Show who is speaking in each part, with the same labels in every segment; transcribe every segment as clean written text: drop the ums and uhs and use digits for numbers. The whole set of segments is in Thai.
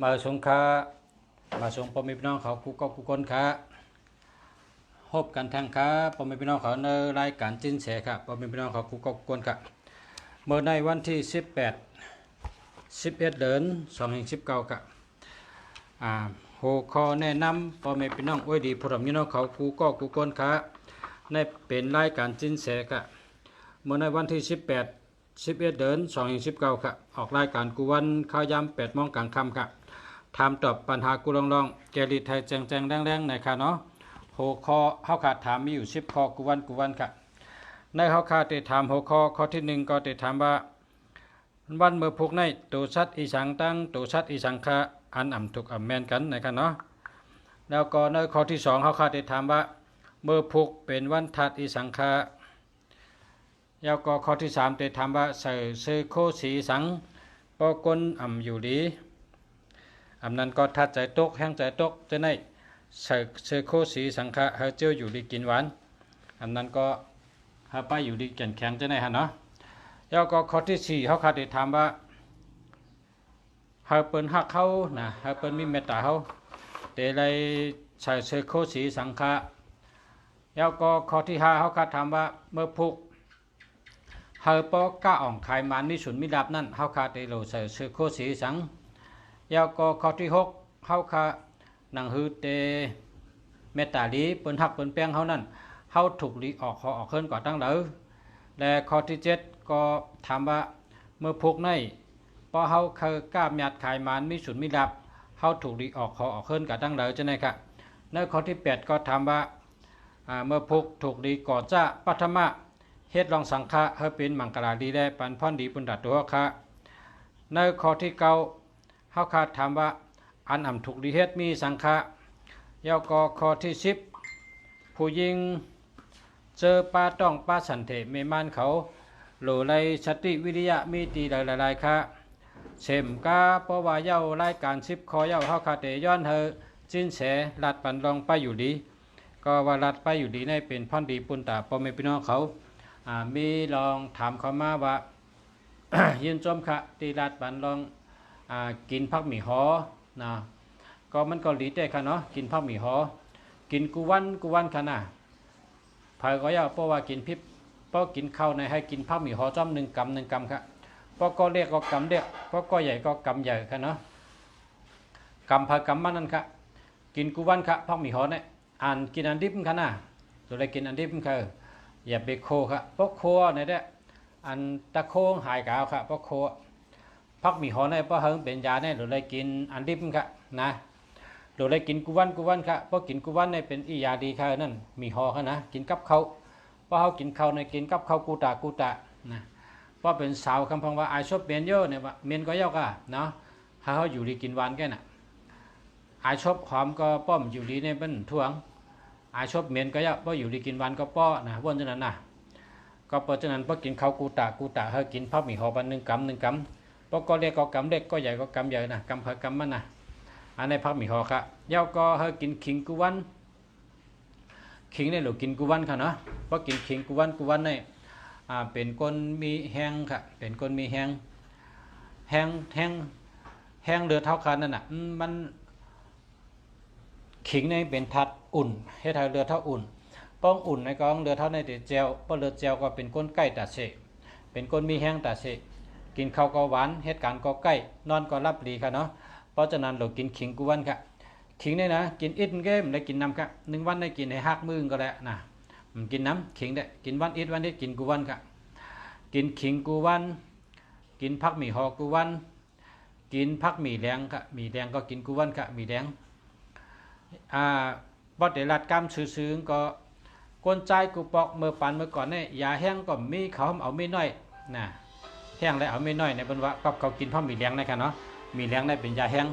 Speaker 1: มาสงค้ามาส่งพ่อแม่พี่น้องเขาคู่คนค้าพบกันทางค้าพ่อแม่พี่น้องเขาในรายการจิ้นแฉครับพ่อแม่พี่น้องเขาคู่คนครับเมื่อในวันที่11 เดือน2019ครับหัวข้อแนะนำพ่อแม่พี่น้องดีผู้ทำพี่น้องเขาคู่คนค้าในเป็นรายการจิ้นแฉครับเมื่อในวันที่11 เดือน2019ครับออกรายการกูวันข้าวยาม8 โมงกลางค่ำครับถามตอบปัญหากูลองแกลิไทยแจงแรงในค่ะเนาะหัวข้อเขาขาดถามมีอยู่10 ข้อกูวันค่ะในเขาขาดได้ถามหัวข้อที่1ก็ได้ถามว่าวันเมื่อพวกในตัวชัดอีสังตั้งตัวชัดอีสังคะอันถูกแมนกันนะครับเนาะแล้วก็ในข้อที่2เขาขาดได้ถามว่าเมื่อพวกเป็นวันทัดอีสังคะแล้วก็ข้อที่3ได้ถามว่าใส่เสื้อโคสีสังปอกลอยู่ดีนั้นก็ทัดใจตกแห้งใจตกจะได้ใส่เสื้อโคสีสังฆะเฮเจียวอยู่ดีกินหวานนั้นก็หาไปอยู่ดีแข็งจะได้ฮะเนาะแล้วก็ข้อที่4เขาขาดได้ถามว่าเฮาเปิ้นฮักเขานะเฮาเปิ้นมีเมตตาเขาแต่ไรใส่เสื้อโคสีสังฆะแล้วก็ข้อที่5เขาขาดถามว่าเมื่อพุกเฮาปอก้าอ่องขายมันนิสุนมิดับนั่นเฮาขาดได้โลใส่เสื้อโคสีสังแล้วก็ข้อที่6เฮาขาหนังฮือเตเมตตาลีเปิ้นฮักเปิ้นแป้งเฮานั่นเฮาถูกลีออกเขินกว่าตั้งเลยและข้อที่7ก็ถามว่าเมื่อพวกในพอเฮาเคยกล้าหยัดขายมันมีสุนมีดับเฮาถูกลีออกเขินกว่าตั้งเลยจังได๋ครับในข้อที่8ก็ถามว่าเมื่อพวกถูกลีก่อจ้าปัทมะเฮ็ดรองสังฆะเฮาเป็นมังกราดีได้ปันพรดีปุณดัตตัวคะในข้อที่9เฮาขาดถามว่าอันถูกดีเฮ็ดมีสังฆะแล้วก็ข้อที่10ผู้หญิงเจอป้าต้องป้าสันเถเมมานเขาโหลไรสติวิริยะมีตีหลายๆค่ะเสมกาเพราะว่าเย้ารายการ10 ข้อเย้าเฮาคาเตย้อนเฮอจินแสลัดปันรองไปอยู่ดีก็ว่าลัดไปอยู่ดีในเป็นพรดีปุณตาพ่อแม่พี่น้องเขามีลองถามเขามาว่า ยินจมค่ะตีลัดปันรองกินผักหมี่หอนะก็มันก็หลีได้ค่ะเนาะกินผักหมี่หอกินกูวันค่ะนะเผยก็ยาเพราะว่ากินพิบเพราะกินข้าวในให้กินผักหมี่หอจ้อม1 กำค่ะเพราะก็เรียกก็กำเรียกเพราะก็ใหญ่ก็กำใหญ่ค่ะเนาะกำเผยกำมันนั่นค่ะกินกูวันค่ะผักหมี่หอเนี่ยกินอันดิบค่ะนะตัวอะไรกินอันดิบค่ะอย่าไปโคค่ะเพราะโคเนี่ยได้อันตะโคงหายกาวค่ะเพราะโคพักมีหอในเพราะเฮงเป็นยาเนี่ยเราเลยกินอันดิบค่ะนะเราเลยกินกูวันค่ะเพราะกินกูวันเนี่ยเป็นอียาดีค่ะนั่นมีหอค่ะนะกินกับเขาเพราะเขากินเขาในกินกับเขากูตานะเพราะเป็นสาวคำพังว่าไอชอบเมียนเยอะเนี่ยว่าเมียนก็เยอะค่ะเนาะถ้าเขาอยู่ดีกินวันแค่น่ะไอชอบหอมก็ป้อมอยู่ดีเนี่ยเป็นท่วงไอชอบเมียนก็เยอะเพราะอยู่ดีกินวันก็ป้อนะวนฉะนั้นนะก็เพราะฉะนั้นเพราะกินเขากูตาเขากินพักมีหอปัน1 กำเพราะก็เล็กก็กำเล็กก็ใหญ่ก็กำใหญ่นะกำเผยกำมันนะอันในพักมีหอค่ะเย้าก็เฮกินขิงกูวันขิงในหลูกินกูวันค่ะเนาะเพราะกินขิงกูวันในเป็นคนมีแห้งค่ะเป็นคนมีแห้งเลือดเท่ากันนั่นน่ะมันขิงในเป็นทัดอุ่นให้ทายเลือดเท่าอุ่นป้องอุ่นในกองเลือดเท่าในเจลเพราะเลือดเจลก็เป็นคนใกล้ตัดเสเป็นคนมีแห้งตัดเสกินข้าวก็หวานเหตุการณ์ก็ใกล้นอนก็รับดีค่ะเนาะเพราะฉะนั้นเรากินขิงกูวันค่ะขิงเนี่ยนะกินอิดเกมได้กินน้ำค่ะ1 วันได้กินให้หักมือก็แล้วนะกินน้ำขิงได้กินวันอิดกินกูวันค่ะกินขิงกูวันกินผักหมี่หอกูวันกินผักหมี่แดงค่ะหมี่แดงก็กินกูวันค่ะหมี่แดงบ่ได้รัดกล้ามซื้อก็ก้นใจกูปอกเมื่อปันเมื่อก่อนเนี่ยยาแห้งก็มีเขาเอาไม่น้อยนะแห้งแล้วเอาไม่น้อยในบรรวะก็เขากินเพราะมีแรงนะครับเนาะมีแรงได้เป็นยาแห้ง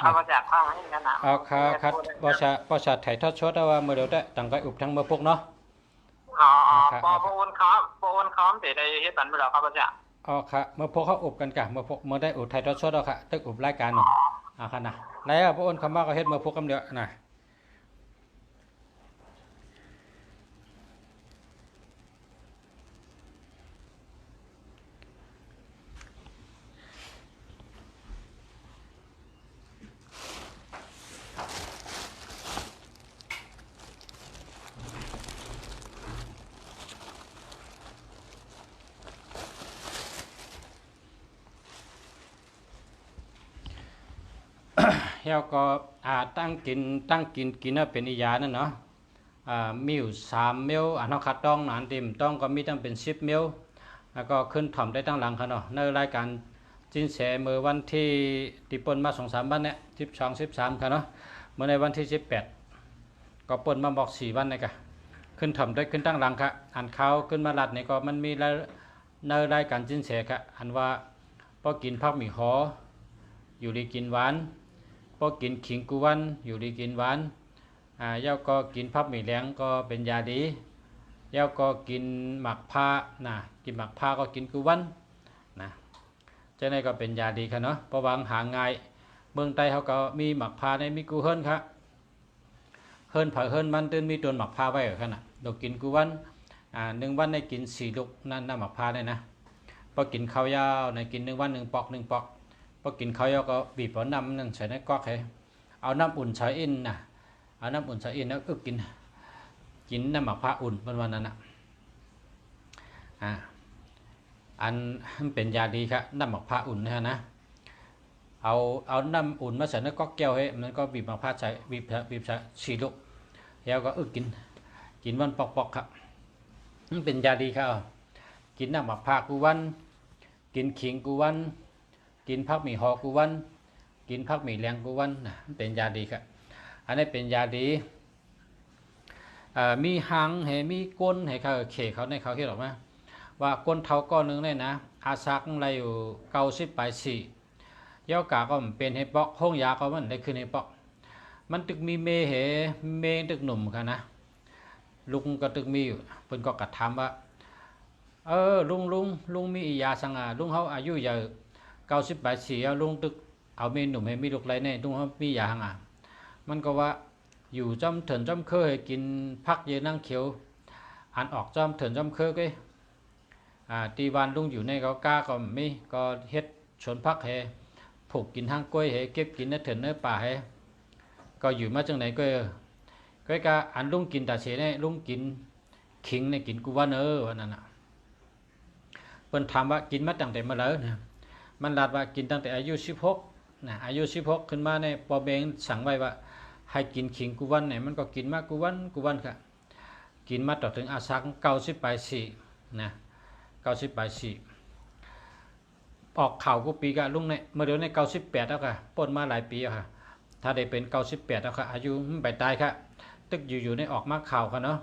Speaker 2: เอามาจากข้างนี้กันนะ
Speaker 1: เอาครับประชาถ่ายทอดสดว่าเมื่อเดียวได้ตั้งไว้อุบทั้งเมื่อพวกเนาะ
Speaker 2: ปอโอนค้อมเดี๋ยวได้เฮ็ดปันไปแล้วครับอาจารย์
Speaker 1: ครับเมื่อพวกเขาอุบกันกะเมื่อได้อุบถ่ายทอดสดเอาค่ะตึกอุบรายการหนู ขนาดแล้วพระอ้นคำว่าก็เฮ็ดเมื่อพวกกำเดียวนะเฮาก็ตั้งกินเป็นอียานั่นเนาะมีอยู่3เมลเฮาคัดต้องหนานติมต้องก็มีตั้งเป็น10เมลแล้วก็ขึ้นถ่อมได้ตั้งหลังค่ะเนาะในรายการจินแสมื้อวันที่ที่เปิ้นมา 2-3 วันเนี่ย12 13ค่ะเนาะมื้อในวันที่18ก็เปิ้นมาบอก4วันนี่กะขึ้นถ่อมได้ขึ้นตั้งหลังค่ะอันข่าวขึ้นมาลัดนี่ก็มันมีในรายการจินแสค่ะอันว่าพอกินผักหมี่หออยู่ดีกินหวานพอกินขิงกุวันอยู่ดีกินหวานเย้าก็กินพับหมี่แหลงก็เป็นยาดีเย้าก็กินหมักผ้านะกินหมักผ้าก็กินกุวันนะจะได้ก็เป็นยาดีค่ะเนาะเพราะวางหาง่ายเมืองใต้เขาก็มีหมักผ้าในมีกูเฮิรนครับเฮิรนเผาเฮิรนมันตื่นมีตัวหมักผ้าไว้เหรอขนาดเรากินกุวัน1 วันได้กิน4 ลูกนั่นหมักผ้าได้นะพอกินข้าวยาวในกิน1 วัน1 ปอก1 ปอกพอกินข้าวยาวก็บีบเอาน้ำนั่นใส่ในก๊อกให้เอาน้ำอุ่นใส่อินนะเอาน้ำอุ่นใส่อินแล้วก็กินน้ำหมักผ้าอุ่นวันนั้นนะอันเป็นยาดีครับน้ำหมักผ้าอุ่นนะเอาน้ำอุ่นมาใส่ในก๊อกแก้วให้มันก็บีบหมักผ้าใส่บีบใส่4 ลูกแล้วก็กินวันปอกครับมันเป็นยาดีครับกินน้ำหมักผ้ากูวันกินขิงกูวันกินผักหมี่หอกูวันกินผักหมี่แรงกูวันนะเป็นยาดีครับอันนี้เป็นยาดีมีหางให้มีก้นให้เขาเขาในเขาเขียนออกมาว่าก้นเท่าก้อนนึงเนี่ยนะอาซักอะไรอยู่90 ปลาย 4เย้ากาก็เป็นให้ปอกห้องยาก็มันได้ขึ้นให้ปอกมันตึกมีเมตึกหนุ่มค่ะนะลุงก็ตึกมีอยู่เพิ่นก็กระทำว่าลุงมียาสังลุงเขาอายุเยอะ90 ปลาย 4ลุงตึกเอาเมหนุ่มให้มีลูกไรเนี่ยลุงเขามียาหังมันก็ว่าอยู่จอมเถินจอมเคยกินพักเยนั่งเขียวอันออกจอมเถินจอมเคยก็ตีวันลุงอยู่ในเขาก้าก็มีก็เฮ็ดชนพักให้ผูกกินทางกล้วยให้เก็บกินในเถินในป่าให้ก็อยู่มาจังไหนก็อันลุงกินแต่เฉยเนี่ยลุงกินขิงเนี่ยกินกูว่าวันนั้นเพิ่นถามว่ากินมาตั้งแต่เมื่อไหร่นะมันลาดว่ากินตั้งแต่อายุ16นะอายุ16ขึ้นมาในปอเบงสั่งไว้ว่าให้กินขิงกูวันเนี่ยมันก็กินมากกูวันค่ะกินมาต่อถึงอาซัก90 ปลาย 4นะ90 ปลาย 4ออกข่าวกูปีกะลุงเนี่ยเมื่อเดี๋ยวใน98แล้วค่ะป่นมาหลายปีค่ะถ้าได้เป็น98แล้วค่ะอายุไปตายค่ะตึกอยู่ในออกมาข่าวค่ะเนาะ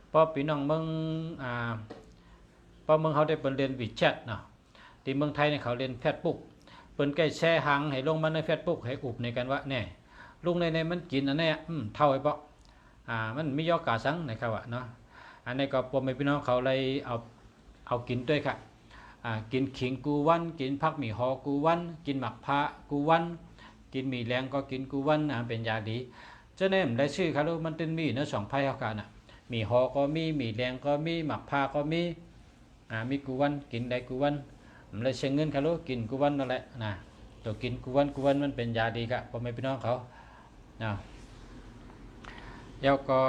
Speaker 1: เพราะพี่น้องเมืองเพราะเมืองเขาได้เปิดเรียนวิแชทเนาะที่เมืองไทยเนี่ยเขาเรียนแพทย์ปุ๊กเปิ้นใกล้แช่หางให้ลงมาในแพทย์ปุ๊กให้อุบในกันว่าเนี่ยลุงในมันกินอันนี้เท่าไอ้บอกมันไม่ย่อกาสังนะครับเนาะอันนี้ก็พวกพี่น้องเขาเลยเอากินด้วยค่ะกินขิงกูวันกินผักหมี่หอกูวันกินหมักผ้ากูวันกินหมี่แรงก็กินกูวันเป็นยาดีเจ้าเนี่ยได้ชื่อครับลูกมันเป็นมีเนื้อ2 ไพ่เขากันหมี่หอก็มีหมี่แรงก็มีหมักผ้าก็มีกูวันกินได้กูวันมันเลยเชิงเงินครับลูกกินกูวันนั่นแหละนะตัวกินกูวันมันเป็นยาดีครับพวกพี่น้องเขาแล้วก็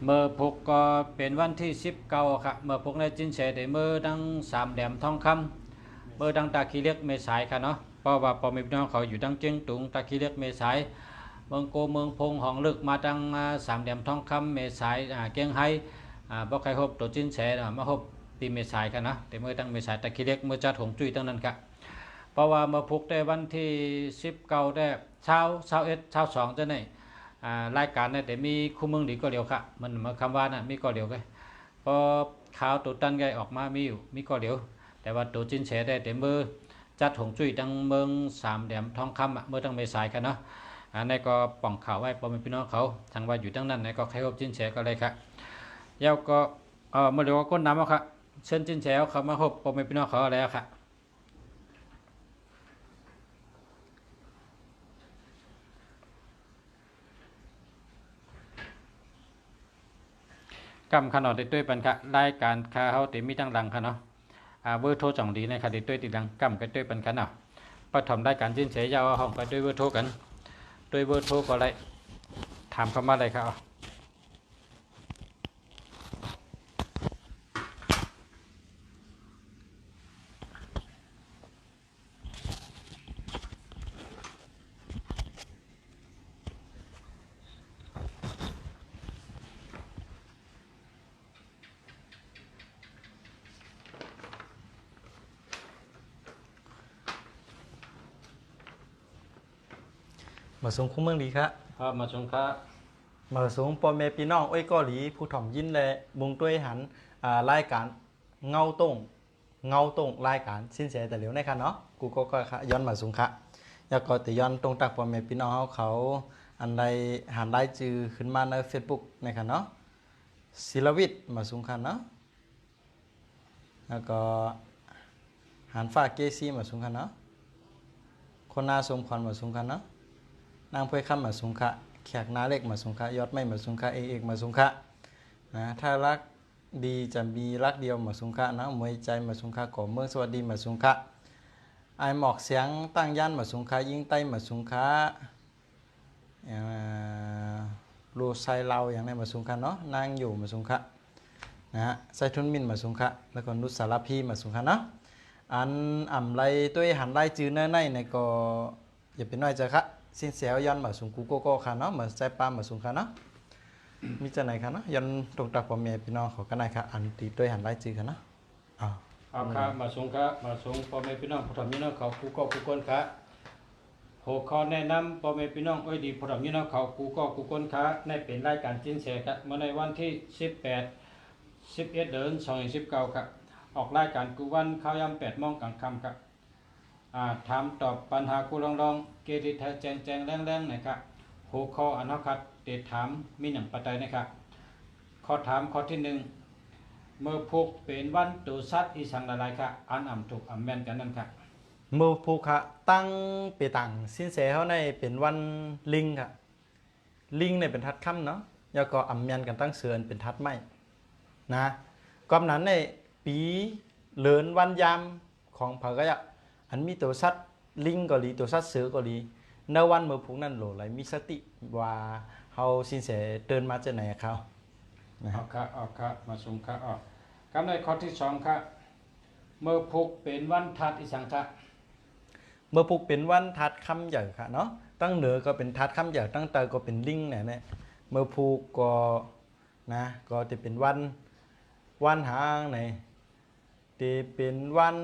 Speaker 1: เมื่อพกก็เป็นวันที่19ครับเมื่อพกในจินเสได้เมื่อดัง3 แหลมทองคำเมื่อดังตาขี้เล็กเมษายค่ะเนาะเพราะว่าพอมีพี่น้องเขาอยู่ดังเจียงตุงตาขี้เล็กเมษายเมืองโกเมืองพงห้องลึกมาดัง3 แหลมทองคำเมษายเกียงไฮ้บ่ใครฮบตัวจินเสมาฮบตีเมษายค่ะนะแต่เมื่อดังเมษายตาขี้เล็กเมื่อจัดหงจุ้ยตั้งนั้นค่ะเพราะว่าเมื่อพกได้วันที่19ได้เช้า2จะไหนรายการเนี่ยแต่มีคู่เมืองดีก็เดียวค่ะมันมาคำว่าน่ะมีก็เดียวกันพอข่าวตัวตั้งไงออกมามีก็เดียวแต่ว่าตัวจินแฉได้แต่เมื่อจัดหงจุ้ยตั้งเมือง3 แหลมทองคำเมื่อตั้งเมษายกันเนาะในก็ป่องข่าวไว้พอมีพี่น้องเขาทางว่าอยู่ตั้งนั้นในก็ใครพบจินแฉก็เลยค่ะแล้วก็เมื่อเดี๋ยวก็ก้นน้ำค่ะเชิญจินแฉเขามาพบพอมีพี่น้องเขาแล้วค่ะ กำขนาดได้ด้วยปันค่ะรายการค่าเฮาติมีตั้งหลังค่ะเนาะเบอร์โทรจ่องดีนะครับได้ด้วยติดหลังกำกันด้วยปันค่ะเนาะปฐมรายการจินเฉยยาวห้องกันด้วยเบอร์โทรกันด้วยเบอร์โทรก็ได้ถามเข้ามาเลยครับ
Speaker 3: มาส่งคุ้มเมืองดีครับ
Speaker 1: มาชมค่ะ
Speaker 3: มาส่งพ่อแม่พี่น้องเกาหลีผู้ถ่อมยินและมุงด้วยหันรายการเงาตรงรายการสิ้นเสียแต่เหลียวในค่ะเนาะกูก็ย้อนมาส่งค่ะแล้วก็แต่ย้อนตรงตักพ่อแม่พี่น้องเขาอันใดหันรายจือขึ้นมาใน Facebook ในค่ะเนาะศิลวิทย์มาส่งค่ะเนาะแล้วก็หันฟ้าเกซี่มาส่งค่ะเนาะคนนาสมพรมาส่งค่ะเนาะนางเพื่อข้ามมาสุงคะแขกนาเล็กมาสุงคะยอดไม่มาสุงคะเอกมาสุงคะนะถ้ารักดีจะมีรักเดียวมาสุงคะนะมวยใจมาสุงคะก่อเมืองสวัสดีมาสุงคะไอหมอกเสียงตั้งยันมาสุงคะยิงไต้มาสุงคะรูไซเราอย่างนี้มาสุงคะเนาะนางอยู่มาสุงคะนะฮะไซทุนมินมาสุงคะแล้วก็นุสารพีมาสุงคะเนาะอันอ่ำไรตัวหันไรจื้อเนื้อในก็อย่าเป็นน้อยใจค่ะสินเสียวยันมาสูงกูโก้ค่ะเนาะมาใจปามมาสูงค่ะเนาะมีจะไหนค่ะเนาะยันตรงตักพ่อแม่พี่น้องเขาก็ได้ค่ะอันตีด้วยหันไล่จือค่ะเนาะ
Speaker 1: ค่ะมาชมค่ะมาชมพ่อแม่พี่น้องผู้ทำพี่น้องเขากูก็กูก้นค่ะหัวข้อแนะนำพ่อแม่พี่น้องดีผู้ทำพี่น้องเขากูก็กูก้นค่ะในเป็นรายการจินเสกเมื่อในวันที่11 เดือน2019ครับออกรายการกูวันข้าวยำ8 โมงกลางค่ำครับถามตอบปัญหากูลองเกลิทแจงแรงนะครับหัวข้ออันนั้นครับเดถามมีหนังปัจจัยนะครับข้อถามข้อที่1เมื่อพุกเป็นวันตูซัดอีสังละลายค่ะอันอ่ำถูกอ่ำแม่นกันนั่นค่ะ
Speaker 3: มือผูกค่ะตั้งเปตังสินเสียเขาในเป็นวันลิงค่ะลิงในเป็นทัดค่ำเนาะแล้วก็อ่ำยันกันตั้งเสือนเป็นทัดไม้นะก่อนนั้นในปีเลินวันยามของพระกะอันมีตัวสัตว์ลิงก็ดีตัวสัตว์เสือก็ดีในวันเมื่อพุกนั้นโหลไหลมีสติว่าเขาสินเสเดินมาจากไหนเขา
Speaker 1: ออกค่ะมาส่งค่ะออกคำในข้อที่2ค่ะเมื่อพุกเป็นวันทัดอีสังค่ะ
Speaker 3: เมื่อพุกเป็นวันทัดคำใหญ่ค่ะเนาะตั้งเหนือก็เป็นทัดคำใหญ่ตั้งใต้ก็เป็นลิงเนี่ยเมื่อพุกก็นะก็จะเป็นวันหางไหนจะเป็นวัน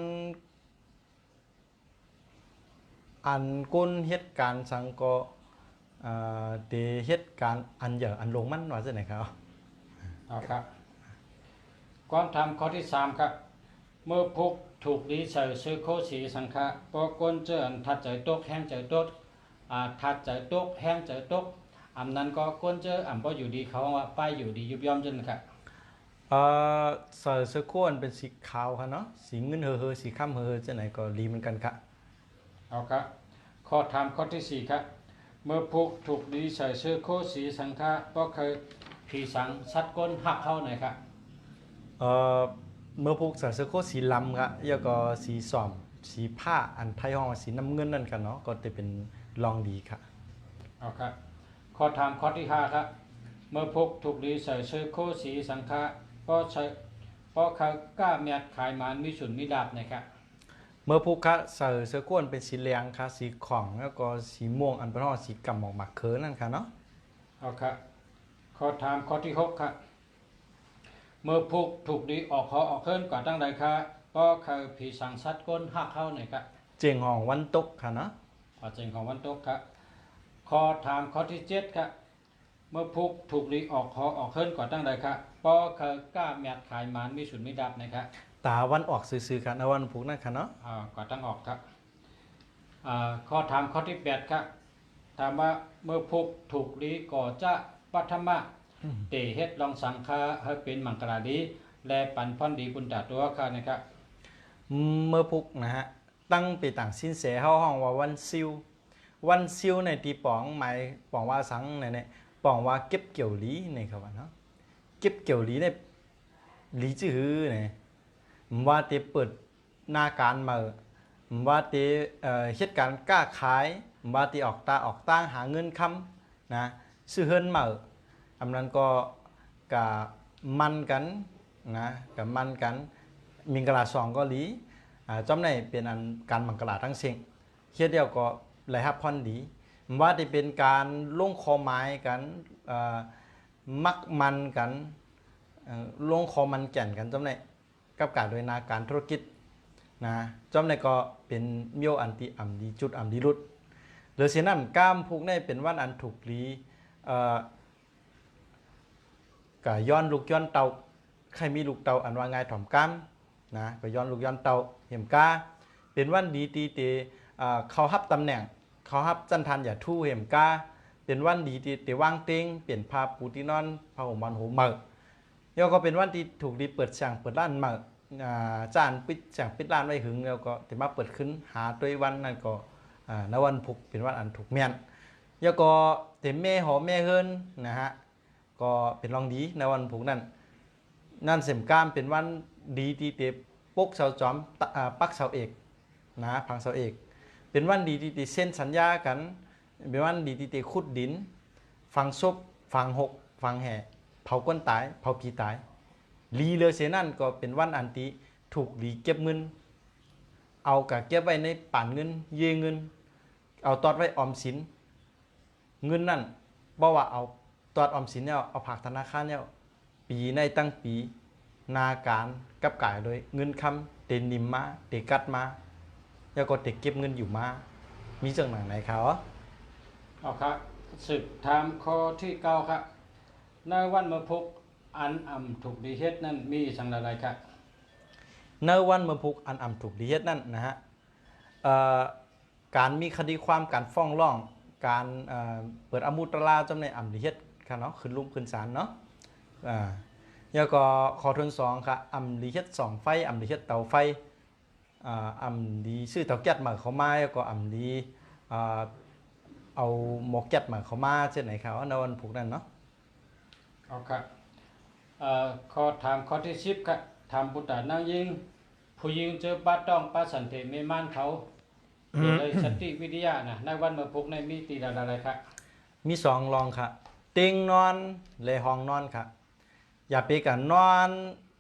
Speaker 3: อันก้นเหตุการณ์สังก็เดเหตุการณ์อันใหญ่อันลงมันว่าจะไหนครับ
Speaker 1: ครับความทำข้อที่3ครับเมื่อพุกถูกดีใส่ซื้อโคสีสังฆะปอก้นเจออันทัดใจตกแห้งใจตกทัดใจตกแห้งใจตกอันนั้นก็ก้นเจออันพออยู่ดีเขาว่าป้ายอยู่ดียุบย่อมจนครับ
Speaker 3: ใส่เสื้อโค้นเป็นสีขาวค่ะเนาะสีเงินเฮอสีข้ามเฮอจะไหนก็ดีเหมือนกันค่ะ
Speaker 1: ครับข้อถามข้อที่4ครับเมื่อพุกถูกดีใส่เสื้อโคสีสังฆะก็เคยผีสังสัดก้นหักเข้าหน่อยครับ
Speaker 3: เมื่อพุกใส่เสื้อโค้ทสีลำครับแล้วก็สีสอมสีผ้าอันไทยห้องสีน้ำเงินนั่นกันเนาะก็จะเป็นรองดีค่ะ
Speaker 1: ครับข้อถามข้อที่5ครับเมื่อพุกถูกดีใส่เสื้อโคสีสังฆะก็เขากล้าเมียดขายมันมีสุนมีดาบนะครับ
Speaker 3: เมื่อพุกค่ะใส่เสื้อโค้ทเป็นสีเหลืองค่ะสีของแล้วก็สีม่วงอันเป็นห้องสีกำหมอกหมักเคิร์นั่นค่ะเนาะ
Speaker 1: ครับข้อถามข้อที่6ครับเมื่อพุกถูกดีออกออกเคินกว่าตั้งใดค่ะก็คือผีสังสัดก้นหักเข้าหน่อยครับ
Speaker 3: เจงห้องวันตกค่ะเนาะ
Speaker 1: เจงของวันตกครับข้อถามข้อที่7ครับเมื่อพุกถูกดีออกเคินกว่าตั้งใดค่ะก็คือกล้าเมียดขายมันมีสุนมีดาบนะครับ
Speaker 3: ตาวันออกซื่อๆกันเอาวันพุกนั่นค่ะเนาะ
Speaker 1: ก่อตั้งออกครับข้อถามข้อที่8ครับถามว่าเมื่อพุกถูกดีก่อจะปัทมะเตเฮ็ดลองสังฆาให้เป็นมังกรดีและปันพรดีบุญตาตัวค่ะนะครับ
Speaker 3: เมื่อพุกนะฮะตั้งไปต่างสินเสห้องว่าวันซิวในตีป๋องหมายป๋องว่าสังในป่องว่าเก็บเกี่ยวลีในครับว่าเนาะ เก็บเกี่ยวหลีในหลีจื้อเนี่ยว่าเตเปิดหน้าการมาว่าเตเหตุการณ์กล้าขายว่าเตออกตาออกตั้งหาเงินคำนะซื้อเฮิรนมาอันนั้นก็กะมันกันนะกับมันกันมิงกะลาสองก็หลีจำในเป็นอันการมังกลาทั้งสิ่งเฮ็ดเดียวก็ไหลฮับพอนดีว่าจะเป็นการลงคอไม้กันมักมันกันลงคอมันแก่นกันจำในกับการโดยนาการธุรกิจนะจำในก็เป็นเมียวอันตีอ่ำดีจุดอ่ำดีรุดหรือเสียนั่นก้ามพุกในเป็นวันอันถูกลีกะย้อนลูกย้อนเตาใครมีลูกเตาอันว่าไงถ่อมก้ามนะก็ย้อนลูกย้อนเตาเห็มกาเป็นวันดีตีเตเขาฮับตำแหน่งเขาฮับจันทันอย่าทู่เห็มกาเป็นวันดีตีเตว่างเต็งเปลี่ยนผ้าปูที่นอนผ้าห่มมันหูเหมอแล้วก็เป็นวันที่ถูกดีเปิดช่างเปิดร้านเหมอจานปิดช่างปิดร้านไว้หึงแล้วก็แต่มาเปิดขึ้นหาตัววันนั่นก็ในวันพุกเป็นวันอันถูกเมียนแล้วก็เต็มแม่หอมแม่เฮิรนนะฮะก็เป็นรองดีในวันพุกนั่นเสมก้ามเป็นวันดีตีเตปกเสาจอมปักเสาเอกนะพังเสาเอกเป็นวันดีตีเตเส้นสัญญากันเป็นวันดีตีเตขุดดินฟังศพฟังหกฟังแห่เผาก้นตายเผาผีตายลีเลอเสนั่นก็เป็นวันอันติถูกลีเก็บเงินเอากะเก็บไว้ในป่านเงินเยเงินเอาตอดไว้ออมสินเงินนั่นบอกว่าเอาตอดออมสินเนี่ยเอาผักธนาคารเนี่ยปีในตั้งปีนาการกับกายโดยเงินคำเตนิมมาเตกัดมาแล้วก็เตเก็บเงินอยู่มามีจังหนังไหนครับ
Speaker 1: เอาครับสืบถามข้อที่เก้าครับในวันมะพุกอันอ่ำถูกดีเฮ็ดนั่นมีสังอะไรครับ
Speaker 3: ในวันมะพุกอันอ่ำถูกดีเฮ็ดนั่นนะฮะการมีคดีความการฟ้องร้องการเปิดอมุตราจำในอ่ำดีเฮ็ดค่ะเนาะขึ้นลุ่มขึ้นศาลเนาะแล้วก็ขอทุนสองค่ะอ่ำดีเฮ็ดสองไฟอ่ำดีเฮ็ดเตาไฟอ่ำดีซื้อเตาแก๊สมาเขามาแล้วก็อ่ำดีเอาหมอกแก๊สมาเขามาเช่นไหนครับในวันพุกนั่นเนาะ
Speaker 1: เอาครับข้อถามข้อที่10ครับทำบุตรนางยิงผู้ยิงเจอป้าต้องป้าสันเทเมม่านเขาเลยสติวิทยานะในวันมะพุกในมีตีอะไรครับ
Speaker 3: มีสองรองค่ะเตียงนอนเลยห้องนอนค่ะอย่าไปกับนอน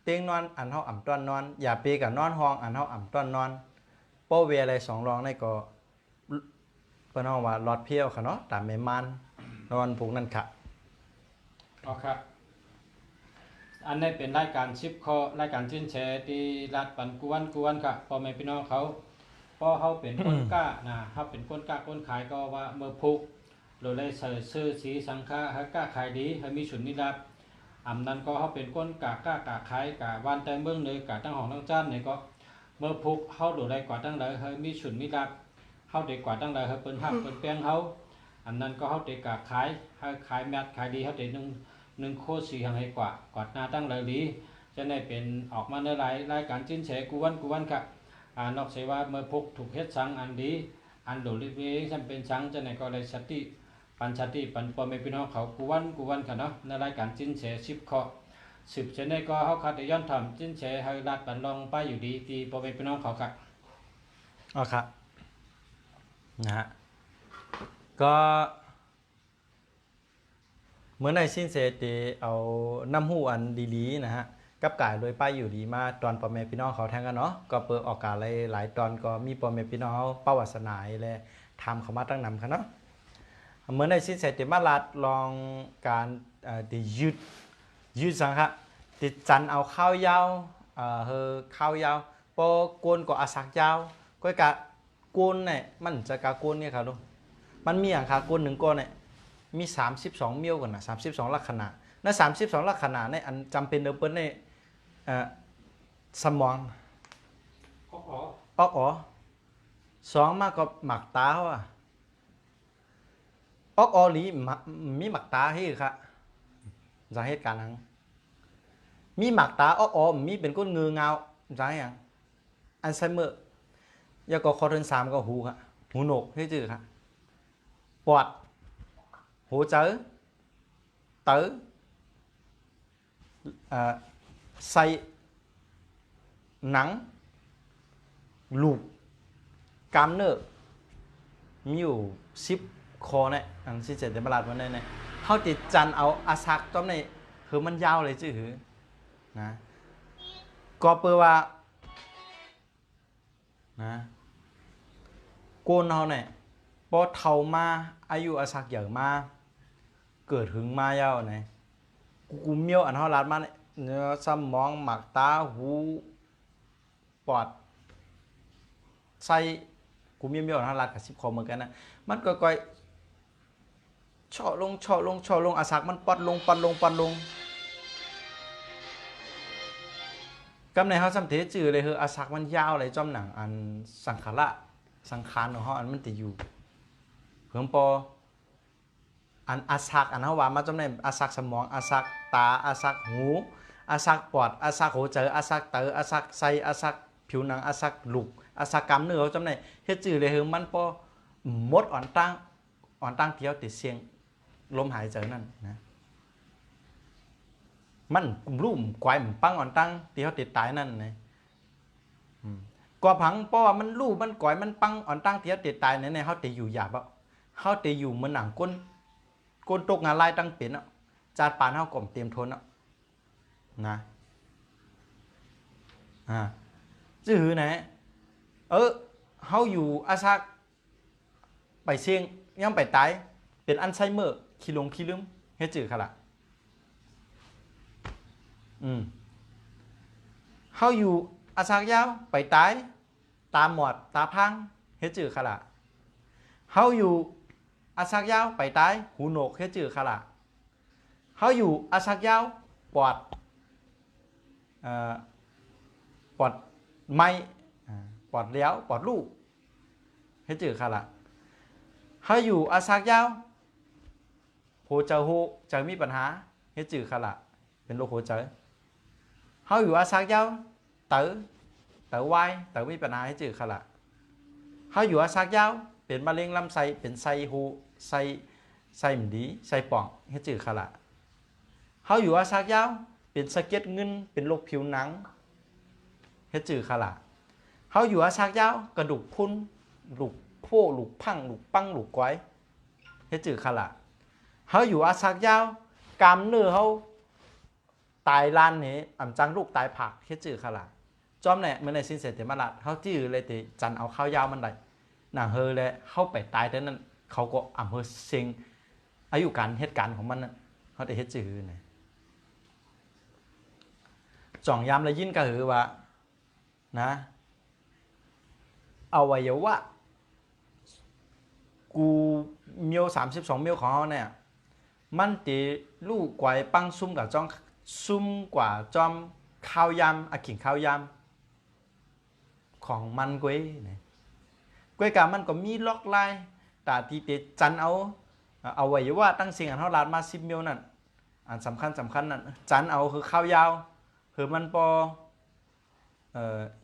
Speaker 3: เตียงนอนอันเท่าอ่ำต้อนนอนอย่าไปกับนอนห้องอันเท่าอ่ำต้อนนอนโป้เวอะไรสองรองในก็เป็นห้องว่าหลอดเพี้ยวค่ะเนาะตามเมมันนอนผูกนั่นค่ะ
Speaker 1: อ๋อครับอันนี้เป็นรายการ10ข้อรายการชื่นแชร์ที่รัฐปันกวนครับพ่อแม่พี่น้องเขาพอเขาเป็นคนกล้านะเขาเป็นคนกล้าคนขายก็ว่าเมื่อพุกเราเลยใส่ซื้อสีสังฆาให้กล้าขายดีให้มีฉุนนิรับอันนั้นก็เขาเป็นคนกล้าขายกะวันแต่เมืองเลยกะตั้งห้องตั้งจานเนี่ยก็เมื่อพุกเขาดูได้กว่าตั้งเลยให้มีฉุนนิรับเขาเด็กกว่าตั้งเลยให้เปิ้นหักเปิ้นแป้งเขาอันนั้นก็เขาเด็กกะขายให้ขายแมทขายดีเขาเด็กหนึ่งโคสีให้กว่ากอดหน้าตั้งเลยดีจะได้เป็นออกมาในรายการจิ้นแฉกวนครับนอกเสียว่าเมื่อพุกถูกเฮ็ดสังอันดีอันโดดลิบเองฉันเป็นสังจะไหนก็เลยสติปัญชติปันปอไม่พี่น้องเขากวนค่ะเนาะในรายการจิ้นแฉ10ข้อสืบเช่นนี้ก็เขาคัดย้อนทำจิ้นแฉให้รัดปันลองไปอยู่ดีตีปอไม่พี่น้องเขาค่ะ
Speaker 3: อ๋อครับนะฮะก็เมื่อในสิ้นเสติเอาน้ำหูอันดีๆนะฮะกับกายโดยป้ายอยู่ดีมาตอนปอมเมพี่น้องเขาแทงกันเนาะก็เปิดออกกาหลายตอนก็มีปอมเมพี่น้องเขาประวัติศาสนาและทำเขามาตั้งนำกันเนาะเมื่อในสิ้นเสติมาลัดลองการที่ยืดสังฆะติดจันเอาข้าวยาวข้าวยาวพอกวนก็อาศักยาวก็กะกวนเนี่ยมันจะกะกวนเนี่ยครับลูกมันมีอย่างค่ะกวนหนึ่งก้อนเนี่ยมี32เมี่ยวก่อนนะ32ลักษณะใน32ลักษณะในอันจำเป็นเดิมเปิ้ลในสมองอ๋อสองมากก็หมักตาว่ะออหลีมีหมักตาให้ค่ะสาเหตุการณ์นั้นมีหมักตามีเป็นก้นเงือเงาสาเหตุอย่างอัลไซเมอร์ยาก็คอเทน3ก็หูค่ะหูหนกให้จืดค่ะปอดหูเจอเต๋อ ใส่หนังลูกกล้ามเนื้อมีอยู่10คอเนี่ยอันที่เจ็ดเดมบลาดวันนี้เนี่ยเขาติดจันเอาอาซักต้อมในคือมันยาวเลยจื้อหือนะก็เปิดว่านะโกนเขาเนี่ยพอเท่ามาอายุอาซักอย่างมาเกิดถึงมายาวเนี่ยกูเมียวอันเขาลาดมาเนี่ยเนื้อสมองหมักตาหูปอดใส่กูเมียวอันเขาลาดกับ10 คอเหมือนกันนะมันก็ก่อยเฉาะลงเฉาะลงเฉาะลงอาซักมันปัดลงปัดลงปัดลงกำในเขาสัมเทจือเลยคืออาซักมันยาวเลยจอมหนังอันสังขารสังขารของเขาอันมันติอยู่เพิ่มปออันอาซักอันเขาว่ามาจอมในอาซักสมองอาซักตาอาซักหูอาซักปอดอาซักหัวใจอาซักเตออาซักไส้อาซักผิวหนังอาซักลูกอาซักกล้ามเนื้อเขาจอมในเฮ็ดจือเลยคือมันปอมดอ่อนตั้งเที่ยวติดเสียงลมหายใจนั่นนะมันรูมกวายมันปังอ่อนตั้งที่เขาติดตายนั่นนะกว่าผังเพราะว่ามันรูมันกวายมันปังอ่อนตั้งที่เขาติดตายในเขาติอยู่หยาบอ่ะเขาติอยู่เหมือนหนังก้นตกงานลายตั้งเป็นอ่ะจานปานเขากล่อมเตรียมทนอ่ะนะจื้อไหนเขาอยู่อาซักไปเชียงยังไปตายเป็นอัลไซเมอร์ขี้ลืมเฮ็ดจื้อค่ะล่ะเขาอยู่อาซักยาวไปตายตาหมอดตาพังเฮ็ดจื้อค่ะล่ะเขาอยู่อาซักยาวไปตายหูโหนกเฮ็ดจื้อค่ะล่ะเขาอยู่อาซักยาวปอดไม้ปอดเลี้ยวปอดลูกเฮ็ดจื้อค่ะล่ะเขาอยู่อาซักยาวหัวใจใจมีปัญหาเฮ็ดจื้อค่ะล่ะเป็นโรคหัวใจเขาอยู่อาซักยาวเต๋อวายเต๋อมีปัญหาเฮ็ดจื้อค่ะล่ะเขาอยู่อาซักยาวเป็นมะเร็งลำไส้เป็นไส้หูไส้หมดีไส้ป่องเฮ็ดจื้อค่ะล่ะเขาอยู่อาซักยาวเป็นสะเก็ดเงินเป็นโรคผิวหนังเฮ็ดจื้อค่ะล่ะเขาอยู่อาซักยาวกระดูกพรุนลูกโพลูกพังลูกปังลูกก้อยเฮ็ดจื้อค่ะล่ะเขาอยู่อาซักยาวกล้ามเนื้อเขาตายล้านนี้อ่ำจังลูกตายผักเฮ็ดจื้อค่ะล่ะจอมเนี่ยมันในสินเสร็จมาละเขาจื้อเลยติจันเอาข้าวยาวมันได้หนังเฮอเลยเข้าไปตายแต่นั้นเขาก็อ่ำเฮอเซ็งอายุการเหตุการณ์ของมันน่ะเขาได้เฮ็ดจื้อเนี่ยจ่องยามเลยยินก็คือว่านะอวัยวะกูเมียว32เมียวของเขาเนี่ยมันตีลูกกวายปังซุ่มกับจ้องซุ่มกว่าจอมข้าวยำขิงข้าวยำของมันกวยเนี่ยกวยกามันก็มีล็อกไลน์แต่ที่เตจันเอาไว้ว่าตั้งสิ่งอันเท่าลาดมา10เมียวนั่นอันสำคัญนั่นจันเอาคือข้าวยาวคือมันพอ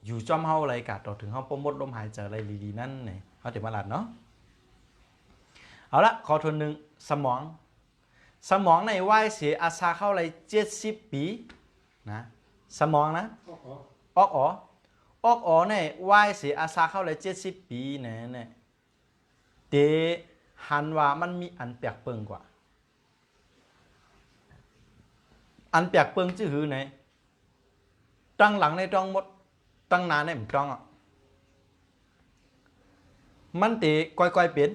Speaker 3: อยู่จอมเฮาอะไรกะต่อถึงเฮาโปรโมทลมหายใจอะไรดีๆนั่นเนี่ยเขาเดี๋ยวมาลาดเนาะเอาละขอทวนหนึ่งสมองในว่ายเสียอาซาเข้าอะไร70 ปีนะสมองนะออกอ๋อในว่ายเสียอาซาเข้าอะไร70 ปีเนี่ยเตหันว่ามันมีอันแปลกเปิงกว่าอันแปลกเปิงจื้อหือไหนตั้งหลังในจ้องมดตั้งนานในมันจ้องอ่ะมันเตก้อยๆเปลี่ยน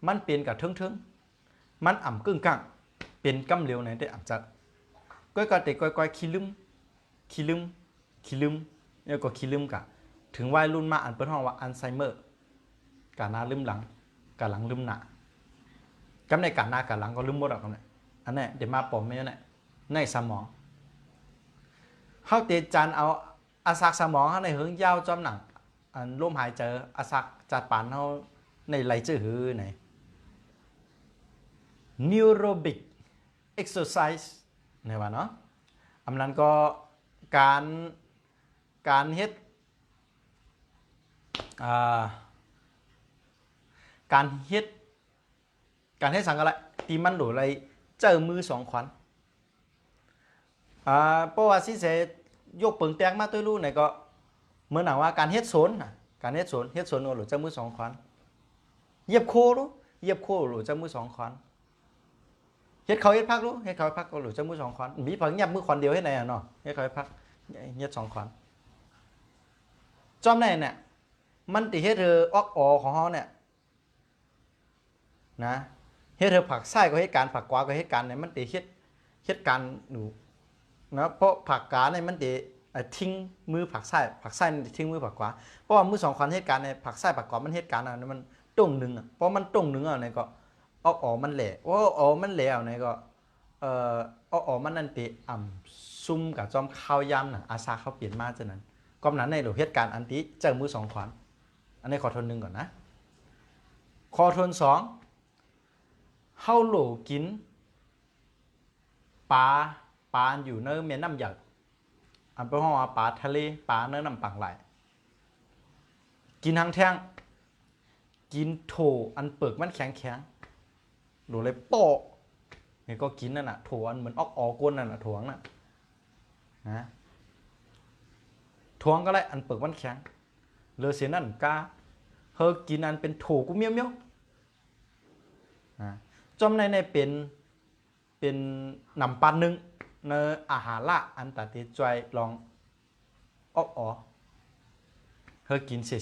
Speaker 3: มันเปลี่ยนกับเทิงมันอ่ำกึ่งกลางเป็นกำเหลียวไหนได้อ่ำจัดก้อยๆเตก้อยๆขี้ลืมแล้วก็ขี้ลืมกะถึงวัยรุ่นมาอันเปิ้นห้องว่าอัลไซเมอร์กะหน้าลืมหลังกะหลังลืมหน้ากำในกะหน้ากะหลังก็ลืมหมดอ่ะกำเนี่ยอันนี้เดี๋ยวมาปอมแม่เนี่ยในสมองเฮาเตจันเอาอาซักสมองเฮาในเฮิงยาวจอมหนังอันลมหายใจอาซักจัดปานเฮาในไหลจื้อหือไหน Neurobic exercise เนี่ยว่าเนาะอำนั้นก็การเฮ็ดการเฮ็ดสังกัดตีมันโดอะไรเจอมือ2 ขวัญ เพราะว่าสิเสยกเปิงแตงมาตัวรู้เนี่ยก็เหมือนหนังว่าการเฮ็ดสวนน่ะการเฮ็ดสวนหรือจะมือสองขวานเหยียบโครู้เหยียบโคหรือจะมือสองขวานเฮ็ดเขาเฮ็ดพักรู้เฮ็ดเขาเฮ็ดพักก็หรือจะมือสองขวานมีเพิ่งเหยียบมือขวานเดียวเฮ็ดไหนอ่ะเนาะเฮ็ดเขาเฮ็ดพักเฮ็ดสองขวานจอมไหนเนี่ยมันติเฮ็ดเธอออกออของเฮาเนี่ยนะเฮ็ดเธอผักไส้ก็เฮ็ดการผักกวาก็เฮ็ดการเนี่ยมันติเฮ็ดการหนูนะเพราะผักกาเนี่ยมันติทิ้งมือผักไส้ทิ้งมือผักกวาเพราะว่ามือสองขวานเฮ็ดการในผักไส้ผักกวามันเฮ็ดการอ่ะมันต้งหนึ่งอ่ะเพราะมันต้งหนึ่งอ่ะเนี่ยก็ออกออมันแหล่ว่าออมันแหล่เนี่ยก็ออกออมันนั่นติซุ่มกับจอมข้าวยำน่ะอาซาเขาเปลี่ยนมาจังนั้นกำนั้นในหลวงเหตุการณ์อันติเจอมือสองขวานอันนี้ขอทนหนึ่งก่อนนะขอทนสองเฮาโหลกินปลาอยู่ในเมียน้ำหยักอันเป็นห้องว่าปลาทะเลปลาเนื้อน้ำปังไหลกินทางแท่งกินโถอันเปิกมันแข็งโหลเลยโปะนี่ก็กินนั่นน่ะโถอันเหมือนออกก้นนั่นน่ะโถงน่ะนะท้วงก็ได้อันเปิกมันแข็งเลอเสียนั่นกาเฮอกินอันเป็นโถกูเมียวจอมในเป็นนำปันหนึ่งในอาหารละอันตัดติจอยลองออกเฮอกินเสีย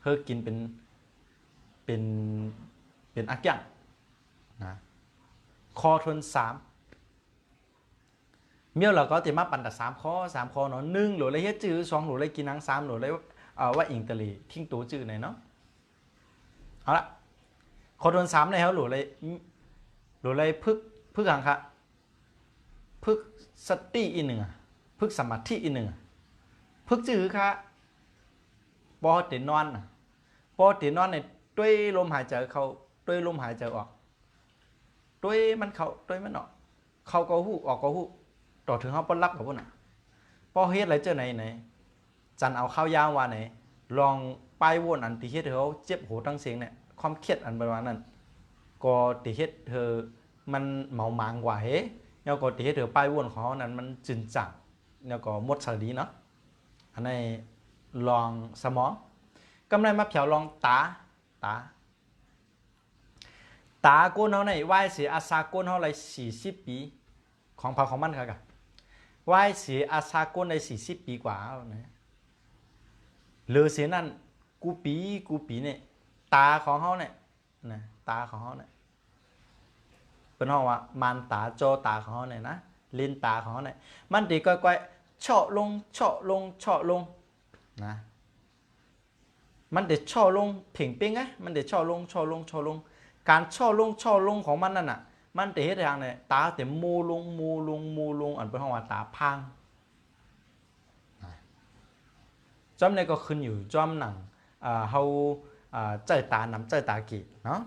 Speaker 3: เฮอกินเป็นอักยังนะคอทนสามเมียวเราก็จะมาปั่นแต่3 ข้อเนาะ1หรืออะไรเฮ็ดจื้อ2หรืออะไรกินนัง3หรืออะไรว่าอิงตะลีทิ้งตัวจื้อไหนเนาะเอาละขอโดน3ในเฮาหรืออะไรพึกหังค่ะพึกสติอีกหนึ่งพึกสมาธิอีกหนึ่งพึกจื้อค่ะปอตินอนในด้วยลมหายใจเข้าด้วยลมหายใจออกด้วยมันเข้าด้วยมันออกเข้าก็ฮู้ออกก็ฮู้ต่อถึงเขาปนรับกับพวกน่ะพอเฮ็ดอะไรเจอไหนจันเอาข้าวยาวว่าไหนลองไปวนอันติเฮ็ดเขาเจ็บหูตั้งเสียงเนี่ยความเครียดอันประมาณนั้นก็ติเฮ็ดเธอมันเมามางกว่าเฮ้แล้วก็ติเฮ็ดเธอไปวนของเขานั้นมันจึนจังแล้วก็หมดสติเนาะอันนี้ลองสมองกำไรมาเผียวลองตาโกนเขาในไหว้เสียอาซาโกนเขาเลย40 ปีของเผ่าของมันครับไหว้เสียอาซาโกนใน40 ปีกว่านะเหลือเสียนั่นกูปีเนี่ยตาของเขาเนี่ยนะตาของเขาเนี่ยเป็นห้องว่ามันตาโจตาของเขาเนี่ยนะลิ้นตาของเขาเนี่ยมันตีก้อยๆเฉาะลงนะมันเด็ดเฉาะลงเพ่งเป้งไงมันเด็ดเฉาะลงการเฉาะลงของมันนั่นน่ะมันเตะทางเนี่ยตาเต็มมูลงอันเป็นห้องว่าตาพังจอมเนี่ยก็ขึ้นอยู่จอมหนังเฮาเจอตานำเจอตากี่เนาะ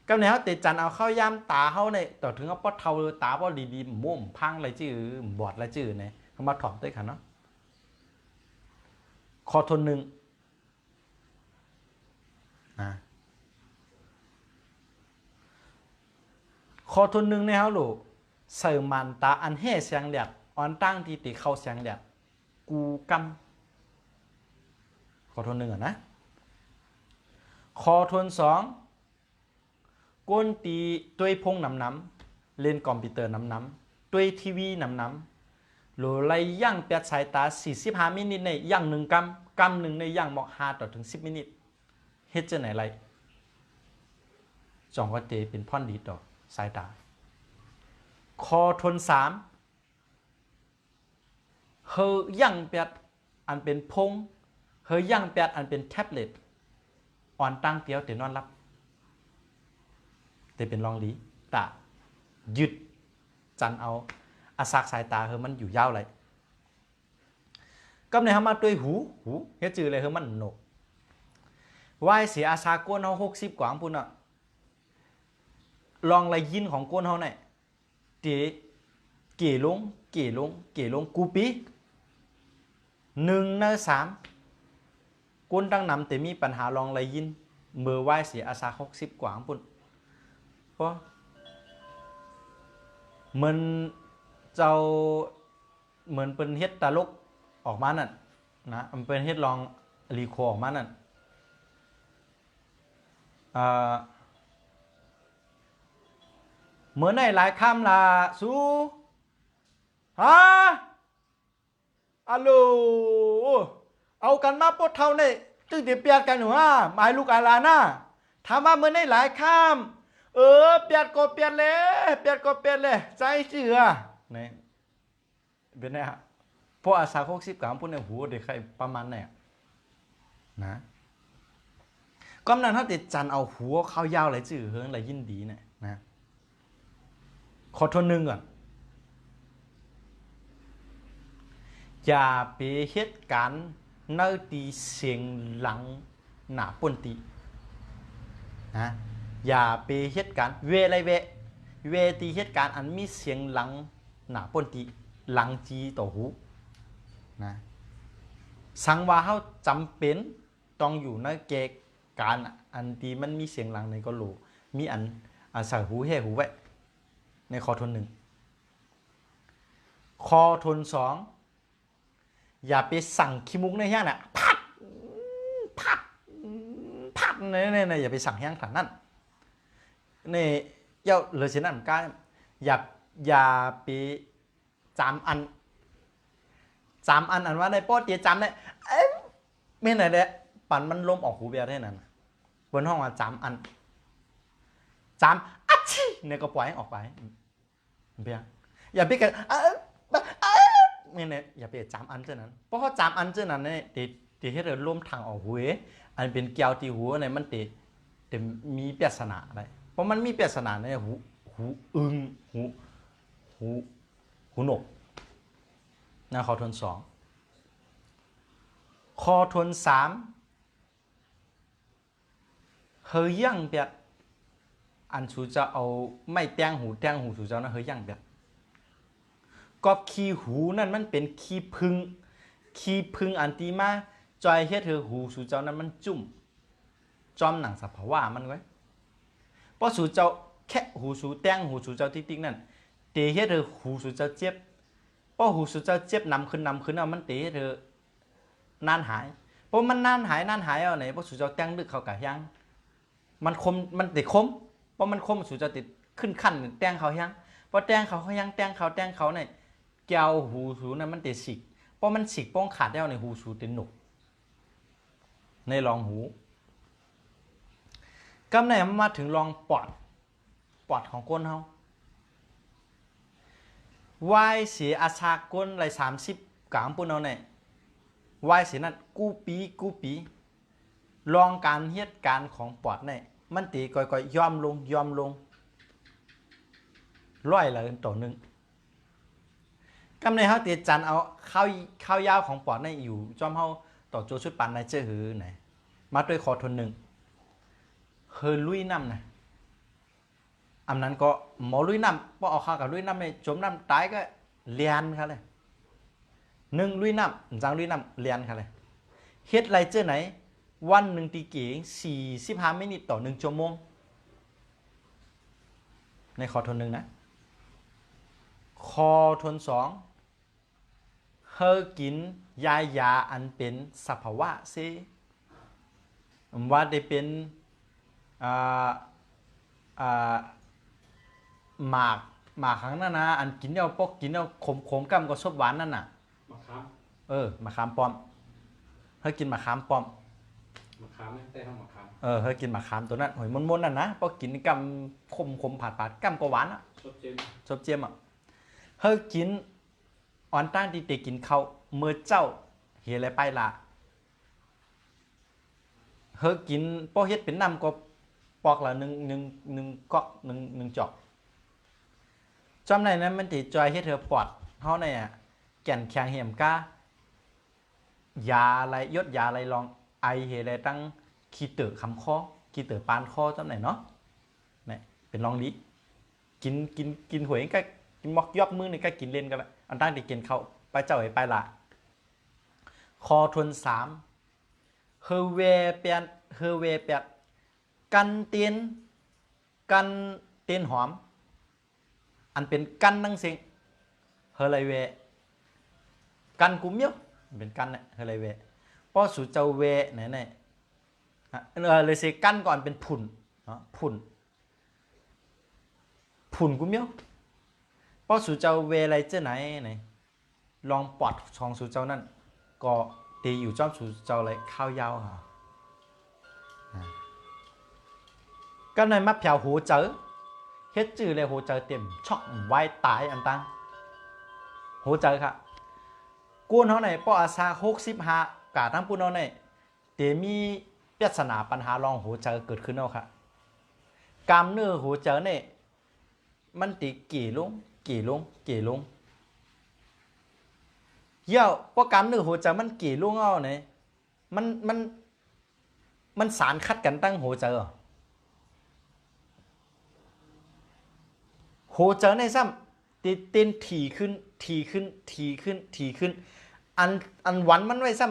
Speaker 3: ก็เนี่ยเขาติดจันเอาเข้าย่ำตาเขาเนี่ยต่อถึงเขาปอดเทาตาปอดดีๆม่วงพังอะไรจื้อบอดอะไรจื้อเนี่ยเขามาถอมด้วยกันเนาะคอทนหนึ่งคอทนหนึ่งในเขาหลูเสริมมันตาอันแห่เสียงเดียดอ่อนตั้งที่ติเข้าเสียงเดียดกูกำคอทนหนึ่งนะคอทนสองก้นตีด้วยพงน้ำเล่นคอมพิวเตอร์น้ำด้วยทีวีน้ำหรือไรย่างเปียดสายตา45 มินิในย่าง1 กำหนึ่งในย่างหมอก5 ต่อถึง 10 มินิเฮ็ดจะไหนไรจองก็เตเป็นพ่อนดีต่อสายตาคอทน3เฮอย่างเปียดอันเป็นพงเฮย่างเปียดอันเป็นแท็บเล็ตอ่อนตั้งเตียวเตนอนรับแต่เป็นรองลีตายึดจันเอาอาซากสายตาเฮมันอยู่ยาวเลยก็ในเขามาด้วยหูเฮ็ดจือเลยเฮมันหนกว่ายเสียอาซาก้นเขา60 กว่าพุ่นอ่ะลองไรยินของก้นเขาเนี่ยเกี่ลงกูปี1 ใน 3ก้นตั้งนำแต่มีปัญหาลองไรยินเมื่อว่ายเสียอาซา60 กว่าพุ่นเพราะมัน เจ้าเหมือนเป็นเฮ็ดตลกออกมานั่นนะมันเป็นเฮ็ดลองรีโคออกมานั่นเหมือนในหลายคำล่ะสู้ฮะอัลโหลเอากันมาปดเท่านี่ตึงเดี๋ยวเปียดกันหนูฮะหมายลูกอาลาน่าถามว่าเหมือนในหลายคำเปียดก็เปียดเลยเปียดก็เปียดเลยใจเชื่อนี่เป็นไงฮะพวกอาสา60 กรัมพวกเนี่ยหูเด็กใครประมาณเนี่ยนะก็นั้นถ้าติดจันเอาหัวเข้ายาวอะไรจื่อเฮิงอะไรยินดีเนี่ยนะขอทนหนึ่งก่อนอย่าไปเหตุการณ์เนื้อตีเสียงหลังหนาปนตีนะอย่าไปเหตุการณ์เวอะไรเวตีเหตุการณ์อันมีเสียงหลังหนาปนตีหลังจีต่อหูนะสังว่าเขาจำเป็นต้องอยู่ในเกณฑ์การอันที่มันมีเสียงหลังในก็รู้มีอันใส่หูแห่หูไว้ในคอทนหนึ่งคอทนสองอย่าไปสั่งขี้มุกในแห้งน่ะพัดเนี่ยอย่าไปสั่งแห้งขนาดนั้นนี่เจ้าเลยเช่นนั้นก็อย่าไปจำอันอันว่าในป้อเตียจำเนี่ยไม่ไหนเด้ปั่นมันลมออกหูเบียร์ได้นั่นบนห้องว่าจำอัดชิเนี่ยก็ปล่อยให้ออกไปเบียร์อย่าไปกันไม่เนี่ยอย่าไปจำอันเจ้านั้นเพราะเขาจำอันเจ้านั้นเนี่ยตีให้เราล้มทางออกหูอันเป็นเกลียวตีหูเนี่ยมันตีมีปริศนาอะไรเพราะมันมีปริศนาในหูอึงหูหนกนะคอทน2คอทน3เฮยยั่งเปียอันสูจะเอาไม่แตงหูสูจะนะเฮยยั่งเปียก็ขี้หูนั่นมันเป็นขี้พึ่งอันตีมาจอยเฮ็ดเธอหูสูเจ้านั้นมันจุ่มจอมหนังสัพพว่ามันไว้เพราะสูเจ้าแค่หูสูแตงหูสูเจ้าติ๊กๆนั่นเตะเฮ็ดเธอหูสูเจ้าเจ็บเพราะหูสูเจ้าเจ็บนำขึ้นเอามันเตะเธอนานหายเพราะมันนานหายเอาไหนเพราะสูเจ้าแตงลึกเขากะยังมันคมมันติดคมเพราะมันคมสูเจ้าติดขึ้นขั้นแตงเขายังเพราะแตงเขายังแตงเขาเนี่ยแก้วหูสูนั้นมันติดสิกเพราะมันสิกป้องขาดแล้วในหูสูติดหนุกในรองหูกำเนิดมาถึงรองปอดของก้นเฮาวายเสียอาชาก้นไร30 กรัมปุ่นเอาเนี่ยวายเสียนั่นกู้ปีลองการเหตุการณ์ของปอดเนี่ยมันตีก่อยย่อมลงร้อยละต่อหนึ่งกำเนิดเขาตีจันเอาข้าวยาวของปอดเนี่ยอยู่จอมเขาต่อโจชุดปันในเจ้าหือไหนมาด้วยคอทนหนึ่งเฮลุยน้ำนะอันนั้นก็หมอลุยน้ำพอเอาข้ากับลุยน้ำไปจมน้ำตายก็เลียนค่ะเลย1ลุยน้ำจังลุยน้ำเลียนค่ะเลยเฮ็ดไรเจ้าไหนวันหนึ่งตีเก๋45 มินิต่อ1 ชั่วโมงในคอทนหนึ่งนะคอทน2เฮกินยาอันเป็นสภาวะซิว่าได้เป็นหมากครั้งนั้นนะอันกินเอาปกกินเอาขมกำก็ซบหวานนั่นน่ะ
Speaker 1: มะขาม
Speaker 3: มะขามป้อมเฮากินมะขามป้อม
Speaker 1: มะขามแต่ห้องมะขาม
Speaker 3: เฮากินมะขามตัวนั้นหอยมนๆนั่นนะพอกินกำคมผาดกำก็หวานอ่ะซบเจียมอ่ะเฮากินอ่อนตั้งที่เตกินข้าวเมื่อเจ้าเฮียอะไรไปล่ะเฮากินพอเฮ็ดเป็นน้ำก็ปอกละ1ก๊อก1จอกจำได้นั้นมันติจอยเฮ็ดเธอปอดเฮาเนี่ยแก่นแข็งเหี่ยมก้ายาอะไรยศยาอะไรลองไอเฮอะไรตั้งขี้เต๋อคำคอขี้เต๋อปานคอจำไหนเนาะเนี่ยเป็นลองดีกินหวยก็กินมอกยอบมือนี่ก็กินเล่นกันละอันตั้งที่กินเขาไปเจ้าไอ้ไปละคอทน3เฮเวเปียนกันเตียนหอมอันเป็นกันนั่งสิงเฮ ฮไรเวกันกูเมียวเป็นกันเนี่ยฮไรเวป้อสู่เจ้าเวไหนไหนเลยสิกันก่อนเป็นผุ่นผุ่นกูเมียวป้อสู่เจ้าเวอะไรเจ้าไหนไหนลองปอดชองสู่เจ้านั่นก็ตีอยู่จอมสู่เจ้าอะไรข้าวยาวฮะก็ในมัดแผ่วหูเจอเฮ็ดจื่อเลยหูเจอเต็มช็อกไว้ตายอันตังหูเจอค่ะกูนเขาไหนป้ออาซา65กาทั้งปูนเขาไหนเตมีปริศนาปัญหาลองหูเจอเกิดขึ้นเอาค่ะกามเนื้อหูเจอเนี่ยมันตีกี่ลงเยี่ยวป้อกามเนื้อหูเจอมันกี่ลงเอาเนี่ยมันสารคัดกันตั้งหูเจอโหเจอในซ้ำตีเต้นถี่ขึ้นอันวันมันไว้ซ้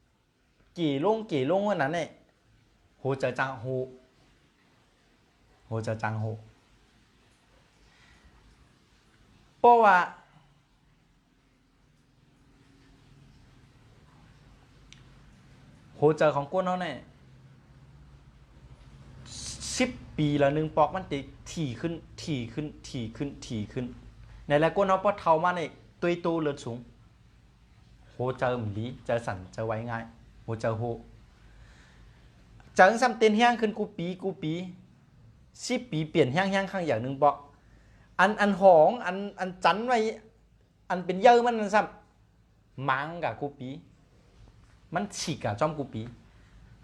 Speaker 3: ำกี่ลงวันนั้นเนี่ยโหเจอจังโหเจอจังโหเพราะว่าโหเจอของกูเนาะเนี่ย10 ปีละ1ปอกมันติถี่ขึ้นในแลก้นเขาปอเท่ามาในตุยตูเลือดสูงโหเจอเหมือนดีเจอสั่นเจอไว้ง่ายโหเจอโหเจอซ้ำเต้นแห้งขึ้นกูปี10 ปีเปลี่ยนแห้งข้างอย่าง1ปอกอันหองอันจันไว้อันเป็นเยอะมันซ้ำมังกับกูปีมันฉีกกับจอมกูปี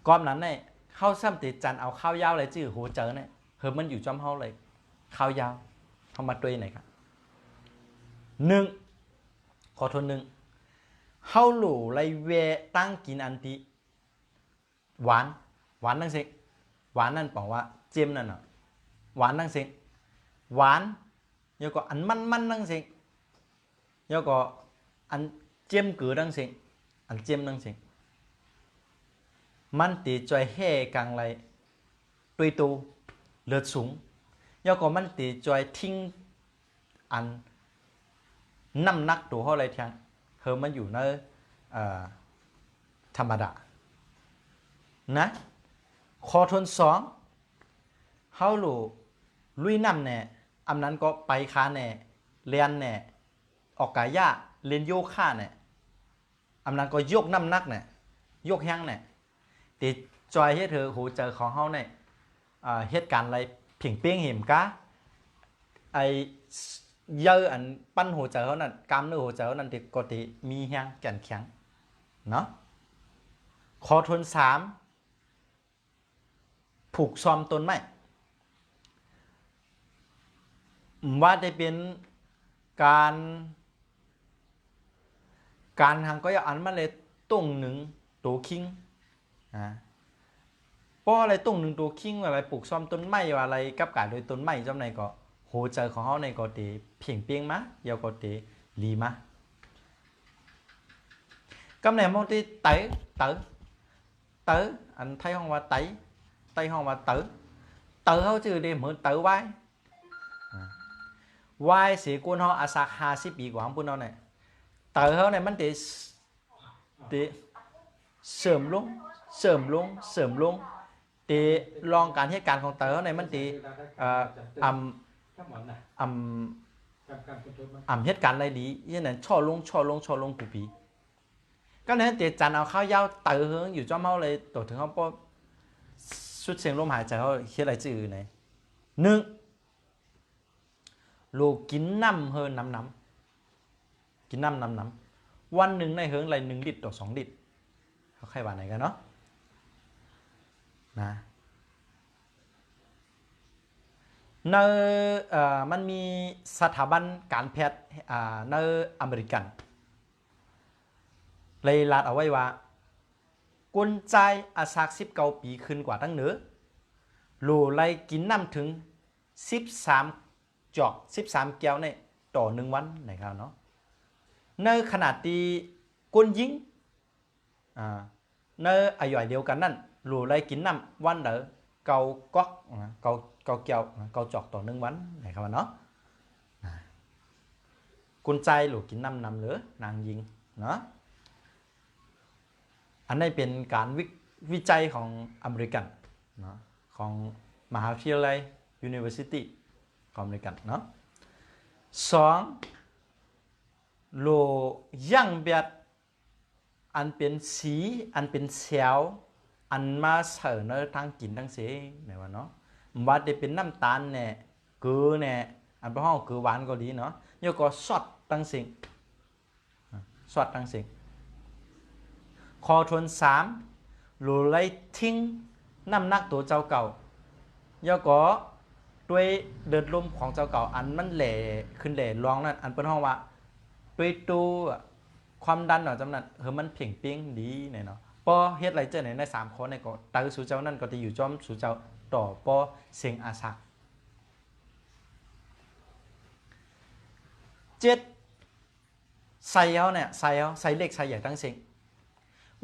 Speaker 3: ก้อนนั้นเนี่ยเข้าซ้ำติดจันเอาข้าวยาวเลยจื้อโหเจอเนี่ยมันอยู่จอมเฮาเลยข้าวยาวเข้ามาด้วยไหนครับขอโทษเฮาหลู่ไรเวตั้งกินอันติหวานนั่งสิหวานนั่นบอกว่าเจียมนั่นน่ะหวานนั่งสิหวานยก็อันมันนั่งสิยก็อันเจียมกือนั่งสิอันเจียมนั่งสิมันตีจอยแห่กังไรตุยตูเลือดสูงยก็มันตีจอยทิ้งอันน้ำหนักตัวเขาอะไรทั้งมันอยู่ในธรรมดานะคอทน2เขาหลูลุยน้ำเนี่ยอันนั้นก็ไปค้าเนี่ยเรียนเนี่ยออกกายะเรียนโยคะเนี่ยอันนั้นก็ยกน้ำหนักเนี่ยยกแห้งเนี่ยติจอยเฮ็ดหูเจอของเขาเนี่ยเหตุการณ์อะไรเพียงเปี้ยงเห็มกะไอเยอะอันปั้นหัวเจอเขานั่นกำเนื้อหัวเจอเขานั่นติกติมีแห้งแก่นแข็งเนาะขอทน3ผูกซ้อมต้นไม้ว่าจะเป็นการทางก็อยากอันมาเลยต้งหนึ่งตัวคิงเพราะอะไรต้งหนึ่งตัวคิงอะไรปลูกซ้อมต้นไม้อะไรกับกาโดยต้นไม้จำในก็โหเจอของเขาในกอตีเพียงเปียงมะยาวกอตีลีมะกำเนิดมองที่เต๋ออันไทยห้องว่าเต๋อห้องว่าเต๋อเขาชื่อเดีเหมือนเต๋อไว้เสียกุนเขาอาศัก50 ปีกว่าของปุ่นเขาเนี่ยเต๋อเขาเนี่ยมันตีเสริมลงตีลองการเหตุการณ์ของเต๋อเขาเนี่ยมันตีเหตุการณ์อะไรดีอย่างนั้นช่อลงกูปีก็เนี่ยเจจันเอาข้าวยาวเต๋ออยู่จ้อมเฮาเลยตัวถึงเขาป้อสุดเสียงลมหายใจเขาเฮ็ดอะไรจื้อไหนลูกกินน้ำน้ำกินน้ำวันหนึ่งในเฮิงไร1 ลิตรต่อ2 ลิตรเขาใครว่าไหนกันเนาะนะในมันมีสถาบันการแพทย์ในอเมริกันเลยลาดเอาไว้ว่ากุนใจอาศัก19 ปีขึ้นกว่าตั้งเหนือหลูไลกินน้ำถึง13 แก้วในต่อ1 วันนะครับเนาะในขนาดที่กุนยิงในอายุเดียวกันนั่นหลูไลกินน้ำวันเดอเกาก๊อกเกาแก้วเกาจอกต่อ1 วันนะครับเนาะ กุญใจหรือกินน้ำหรือนางยิงเนาะอันนี้เป็นการวิจัยของอเมริกันเนาะของมหาวิทยาลัย University ของอเมริกันเนาะสองโลย่างแบบอันเป็นสีอันเป็นเซลอันมาเสนอทางกินทางเสียเนี่ยว่าเนาะว่าจะเป็นน้ำตาลเนี่ยเกลือเนี่ยอันเป็นห้องเกลือหวานก็ดีเนาะแล้วก็ซอสตั้งสิ่งซอสตั้งสิ่งข้อทวน3รู้ไรทิ้งน้ำหนักตัวเจ้าเก่าแล้วก็ด้วยเดินลมของเจ้าเก่าอันมันแหล่ขึ้นแหล่รองนั่นอันเป็นห้องว่าด้วยตัวความดันหน่อยจำนั้นมันเพ่งเป้งดีเนี่ยเนาะพอเฮ็ดไรเจอใน3ข้อในก็ตื้อสู่เจ้านั่นก็จะอยู่จอมสู่เจ้าต่อปอเสียงอาศัก7ใส่เขาเนี่ยใส่เล็กใส่ใหญ่ทั้งเสียง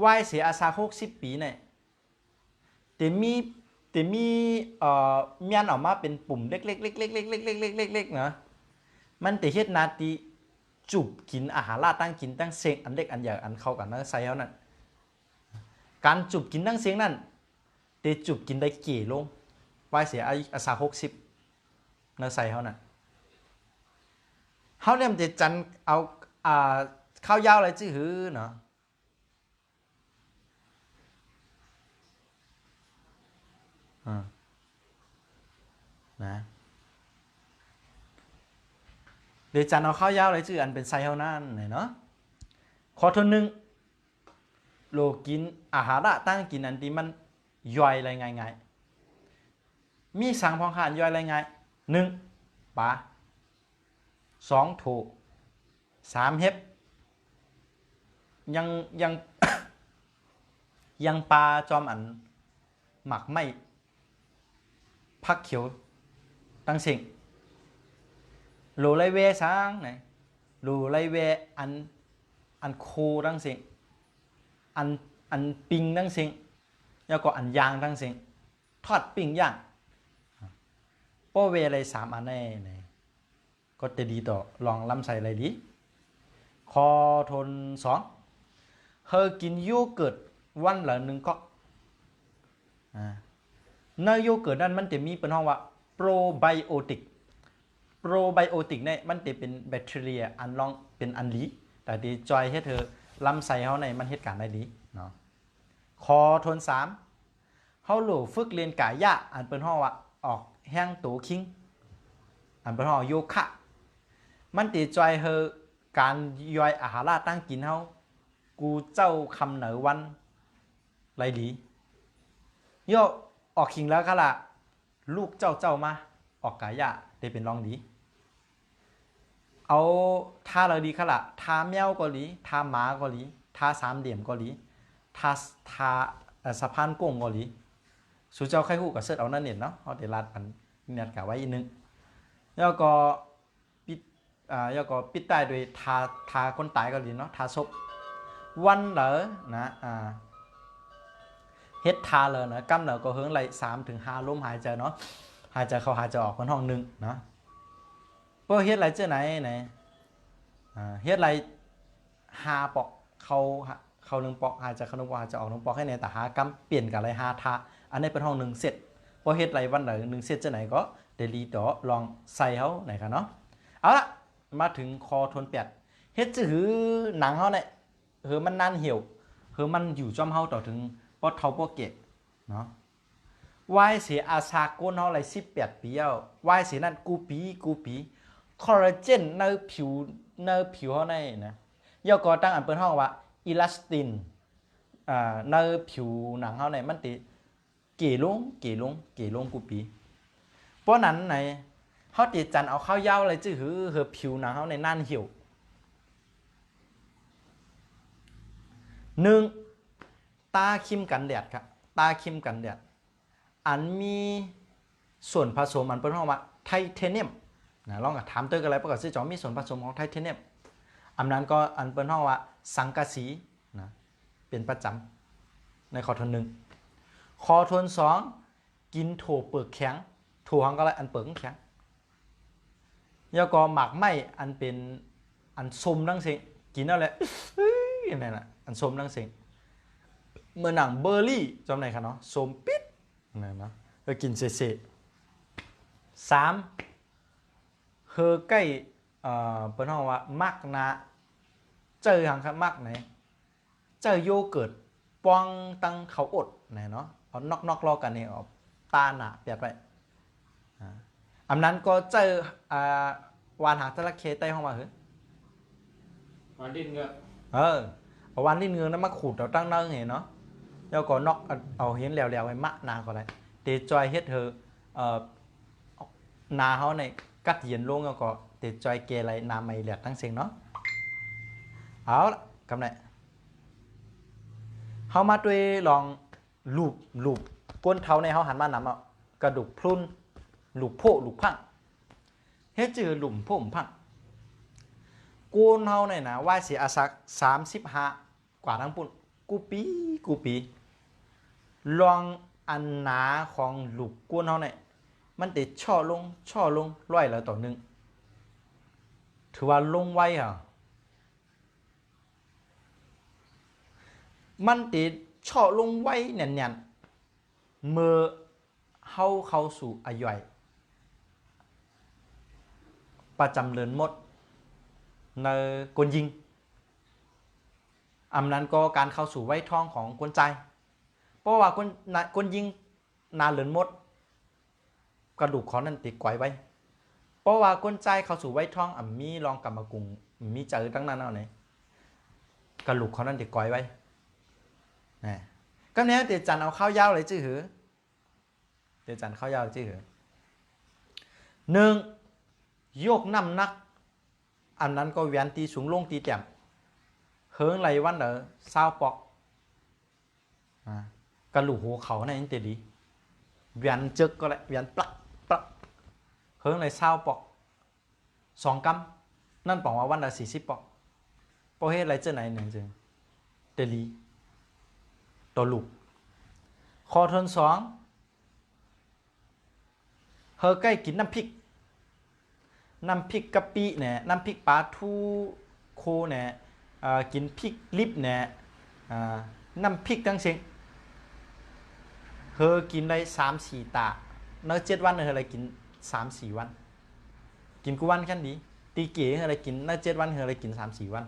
Speaker 3: วายเสียอาศัก60 ปีเนี่ยแต่มีเมียนออกมาเป็นปุ่มเล็กๆๆๆๆๆๆๆๆนะมันแต่เฮ็ดนาทีจุบกินอาหารลาตั้งกินตั้งเสียงอันเล็กอันใหญ่อันเข้ากันนะใส่เขานั่นการจุบกินตั้งเสียงนั่นแต่จุบกินได้กี่ลงวายเสียอาศัก60นะใส่เขานั่นเขาเนี่ยมันจะจันเอาข้าวยาวอะไรจื้อหือเนาะนะเดี๋ยวจันเอาข้าวยาวอะไรจื้ออันเป็นไซเท่านั้นเนาะข้อที่1โลกินอาหารตั้งกินอันที่มันย่อยอะไรง่ายๆมีสั่งพองขานย่อยอะไรง่าย1ปลา2โถ3เห็บยัง ยังปลาจอมอันหมักไม่ผักเขียวตั้งสิ่งโลไรเวสางไหนโลไรเวอันโคตั้งสิ่งอันปิงตั้งสิ่งแล้วก็อันยางตั้งสิ่งทอดปิ้งย่างป้อเวอะไร3อันไหนก็จะดีต่อลองล้ำใส่อะไรดีคอทน2เธอกินโยเกิร์ตวันละ1 ก๊อกในโยเกิร์ตนั้นมันจะมีเป็นห้องว่าโปรไบโอติกเนี่ยมันจะเป็นแบคทีเรียอันลองเป็นอันลีแต่ที่จอยให้เธอลำไส้เขาในมันเหตุการณ์ได้ดีเนาะคอทน3เขาหลูฝึกเรียนกายะอันเป็นห้องว่าออกแห้งตูคิงอันเป็นห้องโยคะมันจะจอยเธอการย่อยอาหารตั้งกินเขากูเจ้าคำเหนือวันไรดีโยออกขิงแล้วค่ะล่ะลูกเจ้ามาออกกายะได้เป็นรองดีเอาท่าเลยดีค่ะล่ะท่าแมวก็ดีท่าหมาก็ดีท่า3เหลี่ยมก็ดีท่าสะพานโก้งก็ดีสู่เจ้าไข่หูกับเสิร์ชเอานั่นเน็ตเนาะเอาเดี๋ยวรัดอันเน็ตกับไว้อีกนึงแล้วก็ปิดตายโดยทาคนตายก็ดีเนาะทาศพวันเหรอนะเฮ็ดทาเลยนะกำเหนือก็เฮิงไหล3 ถึง 5ลมหายใจเนาะหายใจเข้าหายใจออกเป็นห้อง1เนาะเพราะเฮ็ดไรเจ้าไหนเฮ็ดไร5 ปอกเข้า1 ปอกหายใจเข้า1 ปอกหายใจออก1 ปอกให้ในแต่หากำเปลี่ยนกับไร5ทาอันนี้เป็นห้อง1เสร็จเพราะเฮ็ดไรวันไหน1เสร็จเจ้าไหนก็เดลีต่อลองใส่เขาไหนกันเนาะเอาละมาถึงคอทน8เฮ็ดจื้อหนังเขาเนี่ยมันนานเหี่ยวมันอยู่จอมเฮาต่อถึงปอเท่าปอเกะเนาะวายเสียอาซาโกนเฮาไหล18 ปีแล้ววายเสียนั่นกูปีคอลลาเจนในผิวเฮาในนะย่อก่อตั้งอันเปิ้นห้องว่าอิลาสตินในผิวหนังเฮาในมันติเก๋ลงกูปีเพราะนั้นไหนเฮาติจันเอาข้าวยาวอะไรจื้อผิวหนังเฮาในนั่นเหี่ยว1ตาครีมกันแดดครับตาครีมกันแดดอันมีส่วนผสมอันเป็นห้องว่าไทเทเนียมนะลองถามตัวกันอะไรประกอบซื้อจอมีส่วนผสมของไทเทเนียมอันนั้นก็อันเป็นห้องว่าสังกะสีนะเป็นประจำในข้อทน1ข้อทน2กินโถเปลือกแข็งโถหังก็อะไรอันเปลือกแข็งแล้วก็หมักไหมอันเป็น อันส้มดังเสียงกินเอาแหละเฮ้ยนั่นน่ะอันส้มดังเสียงเมื่อหนังเบอร์รี่จำไหนครับเนาะส้มปิดนั่นเนาะก็กินเสะๆ3เฮอใกล้เปิ้นเฮาว่ามักนะเจอหังครับมักไหนเจอโยเกิร์ตปองตังเขาอดไหนเนาะเอานอกๆรอกันนี่เอาตาหนาเปียดไปอันนั้นก็เจอวานหางจระเข้ใต้ห้องมาเหรอ
Speaker 1: วันดินเงอะ
Speaker 3: เอาวานที่เนื้อนั้นมาขูดเอาตั้งเนื้อเห็นเนาะแล้วก็นอกเอาเห็นแล้วๆให้มะนาก็ได้เตจอยเฮ็ดเธอนาเขาในกัดเย็นลงแล้วก็เตจอยเกอะไรนาไม่เหลือทั้งเสียงเนาะเอาละกำไรเขามาด้วยลองลูบก้นเท้าในเขาหันมานำเอากระดูกพรุนลูกโพลูกพังเฮ็ดจือหลุมโพมพังกูนเฮาเนี่ยนะว่าเสียอาสัก35กว่าทั้งปุ่นกูปีลองอันหนาของลูกกูนเฮาเนี่ยมันติดช่อลงร้อยแล้วต่อหนึ่งถือว่าลงไวอ่ะมันติดช่อลงไวแน่นๆเมื่อเข้าสู่อายุประจำเรือนหมดในกลยิงอำนั้นก็การเข้าสู่ไว้ท้องของกลใจเพราะว่ากลยิงนาเรือนหมดกระดูกของนั่นติดไกวไว้เพราะว่ากลใจเข้าสู่ไว้ท้องมีรองกรรมกุงมีเจอตั้งนั้นเอาไหนกระดูกของนั่นติดไกวไว้นะก็เนี้ยเดี๋ยวจันเอาข้าวยาวเลยจื้อหือเดี๋ยวจันข้าวยาวจื้อหือ1ยกน้ำหนักอันนั้นก็เวียนตีสูงลงตีแต้มเฮิงไหลวันเด้อ20ปอกกระดูกหัวเขาในนี่เตดีเวียนจึกก็เลยเวียนปลักเฮิงไหล20ปอก2 กำนั่นบอกว่าวันละ40ปอกเพราะเหตุไรเจ้าไหนหนึ่งจึงเตลีตัวลูกคอทน2เฮอใกล้กินน้ำพริกกะปิเนี่ยน้ำพริกปลาทูโคเนี่ยกินพริกลิบเนี่ยน้ำพริกตั้งเสียงเฮอกินได้3-4 ตาเนื้อ7 วันเฮออะไรกิน3-4 วันกินกูวันแค่นี้ตีเก๋เฮออะไรกินเนื้อ7 วันเฮออะไรกิน3-4 วัน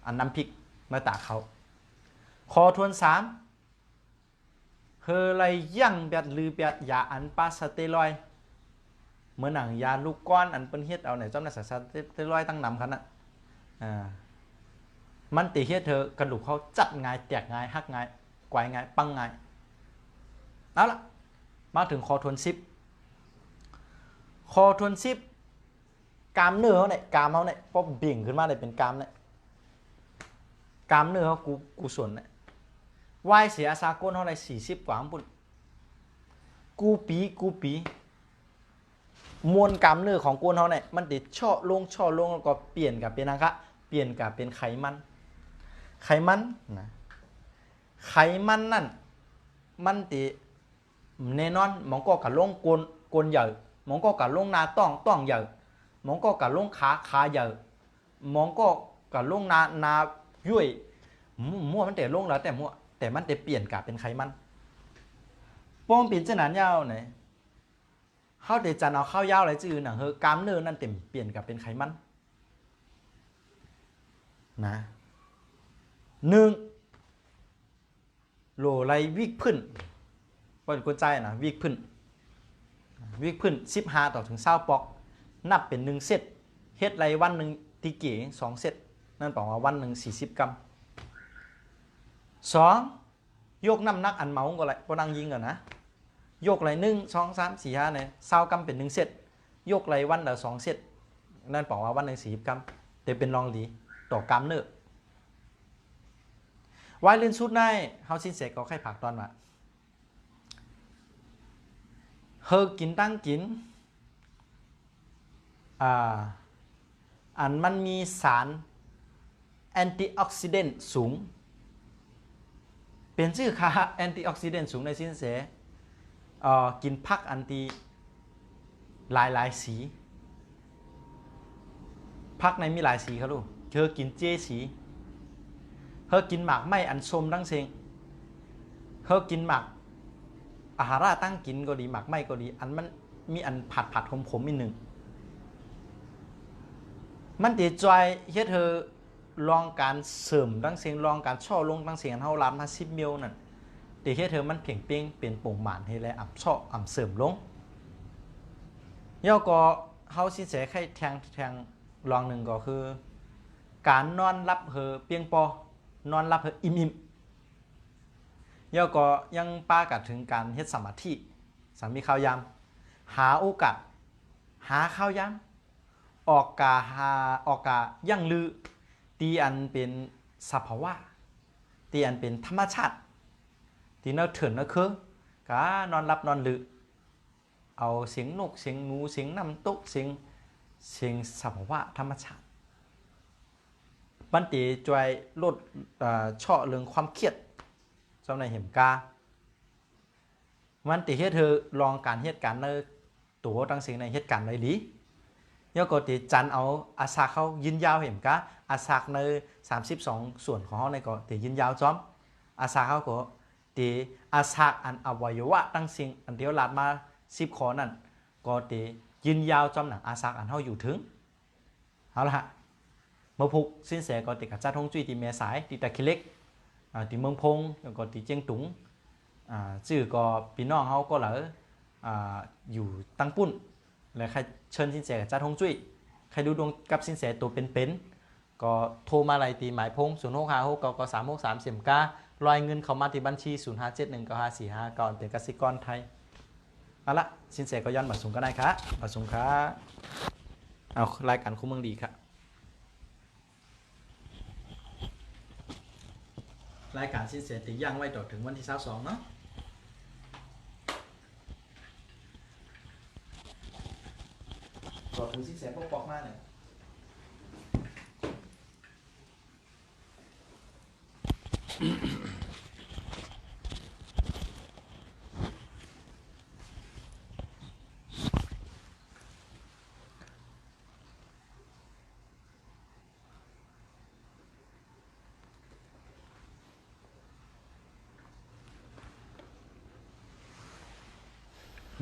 Speaker 3: อันน้ำพริกมาตาเขาคอทวน3เฮออะไรยั่งแบบลือแบบยาอันปาสเตียรอยเมื่อหนังยาลูกก้อนอันเป็นเฮ็ดเอาไหนจำได้สักเตลอยตั้งนำคันน่ะมันตีเฮ็ดเธอกระดูกเขาจัดง่ายแตกง่ายหักง่ายไกวง่ายปังง่ายเอาละมาถึงคอทวน10กามเนื้อเขาเนี่ยกามเขาเนี่ยพอบิ่งขึ้นมาเลยเป็นกามเนี่ยกามเนื้อเขากูส่วนเนี่ยวายเสียอาซาโก้นเขาเลย40 กว่าปุ่นกูปีมวลกล้ามเนื้อของกูเขาเนี่ยมันติดช่อลงแล้วก็เปลี่ยนกับเป็นอะไรเปลี่ยนกับเป็นไขมันนะไขมันนั่นมันติแน่นอนมองก็กับลงกลใหญ่มองก็กับลงนาต้องใหญ่มองก็กับลงขาใหญ่มองก็กับลงนาย่วยมั่วมันแต่ลงแล้วแต่มันแต่เปลี่ยนกับเป็นไขมันป้องเปลี่ยนเจ้าหนานยาวไหนเขาเดี๋ยวจะเอาข้าวยาวอะไรจื่อหนังเฮอกล้ามเนื้อนั่นเต็มเปลี่ยนกับเป็นไขมันนะ1โหลไรวิกพื้นเป็นกุญแจนะวิกพื้น15 ต่อถึง20 ปอกนับเป็น1 เซตเฮ็ดไรวันหนึ่งตีเก๋2 เซตนั่นแปลว่าวันหนึ่ง40 กรัม2ยกน้ำหนักอันเมาก็ไรพอนั่งยิงก่อนนะยกไหล1 2 3 4 5เนี่ย20 กรัมเป็น1 เซตยกไหลวันละ2 เซตนั่นบอกว่าวันหนึ่ง40 กรัมแต่เป็นรองดีต่อกรัมเนื้อไว้ลื่นสุดได้เฮาสิ้นเสกก็ไข่ผักตอนมาเฮอกินตั้งกินอันมันมีสารแอนตี้ออกซิเดนต์สูงเป็นชื่อค่ะแอนตี้ออกซิเดนต์สูงในสิ้นเสกินผักอันตีหลายสี ผักในมีหลายสีครับลูกเธอกินเจสีเธอกินหมากไม้อันส้มตั้งเซงเธอกินหมากอาหาราตั้งกินก็ดีหมากไม้ก็ดีอันมันมีอันผัดขมอีกหนึ่งมันตีจอยเฮ็ดเธอลองการเสริมตั้งเสียงลองการช่อลงตั้งเสียงเฮาลามมา10มิลนั่นตีเฮ็ดเธอมันเพียงเป้งเป็นโป่งหมานให้แลอ่ำช่ออ่ำเสริมลงย่อก็เฮาสิเสไข่แทงลองหนึ่งก็คือ การนอนรับเหอเพียงพอนอนรับเหออิ่มย่อก็ยังป้ากัดถึงการเฮ็ดสมาธิสามีข้าวยามหาโอกาสหาข้าวยามออกกายั่งลือตีอันเป็นสภาวะตีอันเป็นธรรมชาติตีเนาเถินเนาคือกานอนรับนอนลือเอาเสียงนกเสียงหนูเสียงน้ำตกเสียงสภาวะธรรมชาติบันตีจวยลดเชาะเรื่องความเครียดสำหรับเหมกามันตีเฮ็ดเธอลองการเหตุการณ์ในตัวตั้งสิ่งในเหตุการณ์ในดีย่อก็ตีจันเอาอาสาเขายินยาวเหมกาอาสาใน32ส่วนของเขาในก็ตียินยาวจอมอาสาเขาก็ตีอาสาอันอวัยวะตั้งสิ่งอันเดียวลาดมา10ข้อนั่นก็ตียินยาวจอมหนังอาสาอันเขาอยู่ถึงเอาละฮะเมื่อพุกสิ้นเสียก็ติดกับจ้าทงจุ้ยตีเมสายตีตะคิเล็กตีเมืองพงแล้วก็ตีเจียงตุงชื่อก็พี่น้องเขาก็เหลืออยู่ตั้งปุ้นและใครเชิญสิ้นเสียกับจ้าทงจุ้ยใครดูดวงกับสิ้นเสียตัวเป็นก็โทรมาไล่ตีหมายพง0656ก็363เสียมกาลอยเงินเข้ามาที่บัญชี05719545ก่อนเป็นกสิกรไทยเอาละสิ้นเสียก็ย้อนมาสูงก็ได้ครับมาสูงครับเอารายการคู่เมืองดีครับรายการสิ้นเสียติย่างไว้ต่อถึงวันที่22เนาะต่อถึงสิ้นเสียพวกปอกมาเนี่ย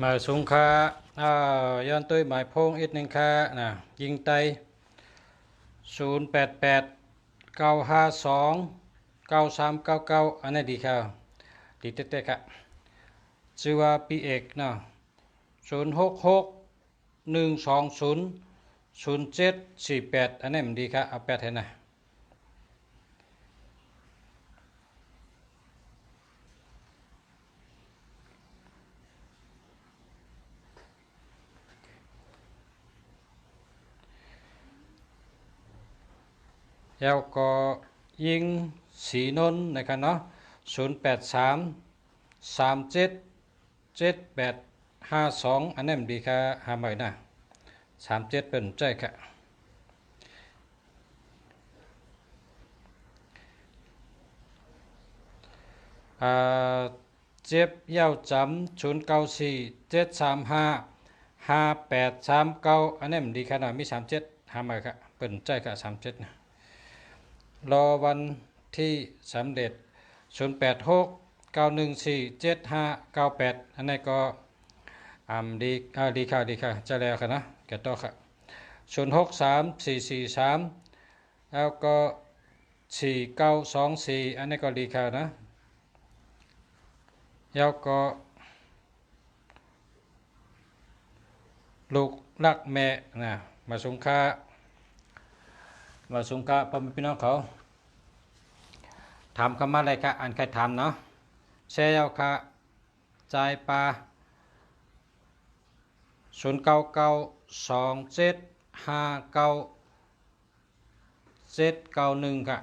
Speaker 1: มาสูงค่าย้อนตุ้ยหมายพงอีกหนึ่งค่านะยิงไต0889529399อันนี้ดีค่ะดีเต๊ะๆค่ะชื่อว่าปีเอกเนาะ0661200748อันนี้มันดีค่ะเอา8ให้นะแล้วก็ยิงสีนนนะครับเนาะ0833777852อันนี้มันดีค่ะหาใหม่นะ37เป็นใจค่ะเจ็บเย้าจำ0947355839อันนี้มันดีค่ะนะมี37หาใหม่ค่ะเป็นใจค่ะ37นะรอวันที่สำเร็จ0869147598อันนี้ก็ดีค่ะจะแล้วค่ะนะแกต่อค่ะ063443แล้วก็4924อันนี้ก็ดีค่ะนะแล้วก็ลูกรักแม่นะมาสงค่าพ่อแม่พี่น้องเขาถามคำมาอะไรคะอ่านใครถามเนาะแชร์เอาค่ะจ่ายปลา0992759791ค่ะ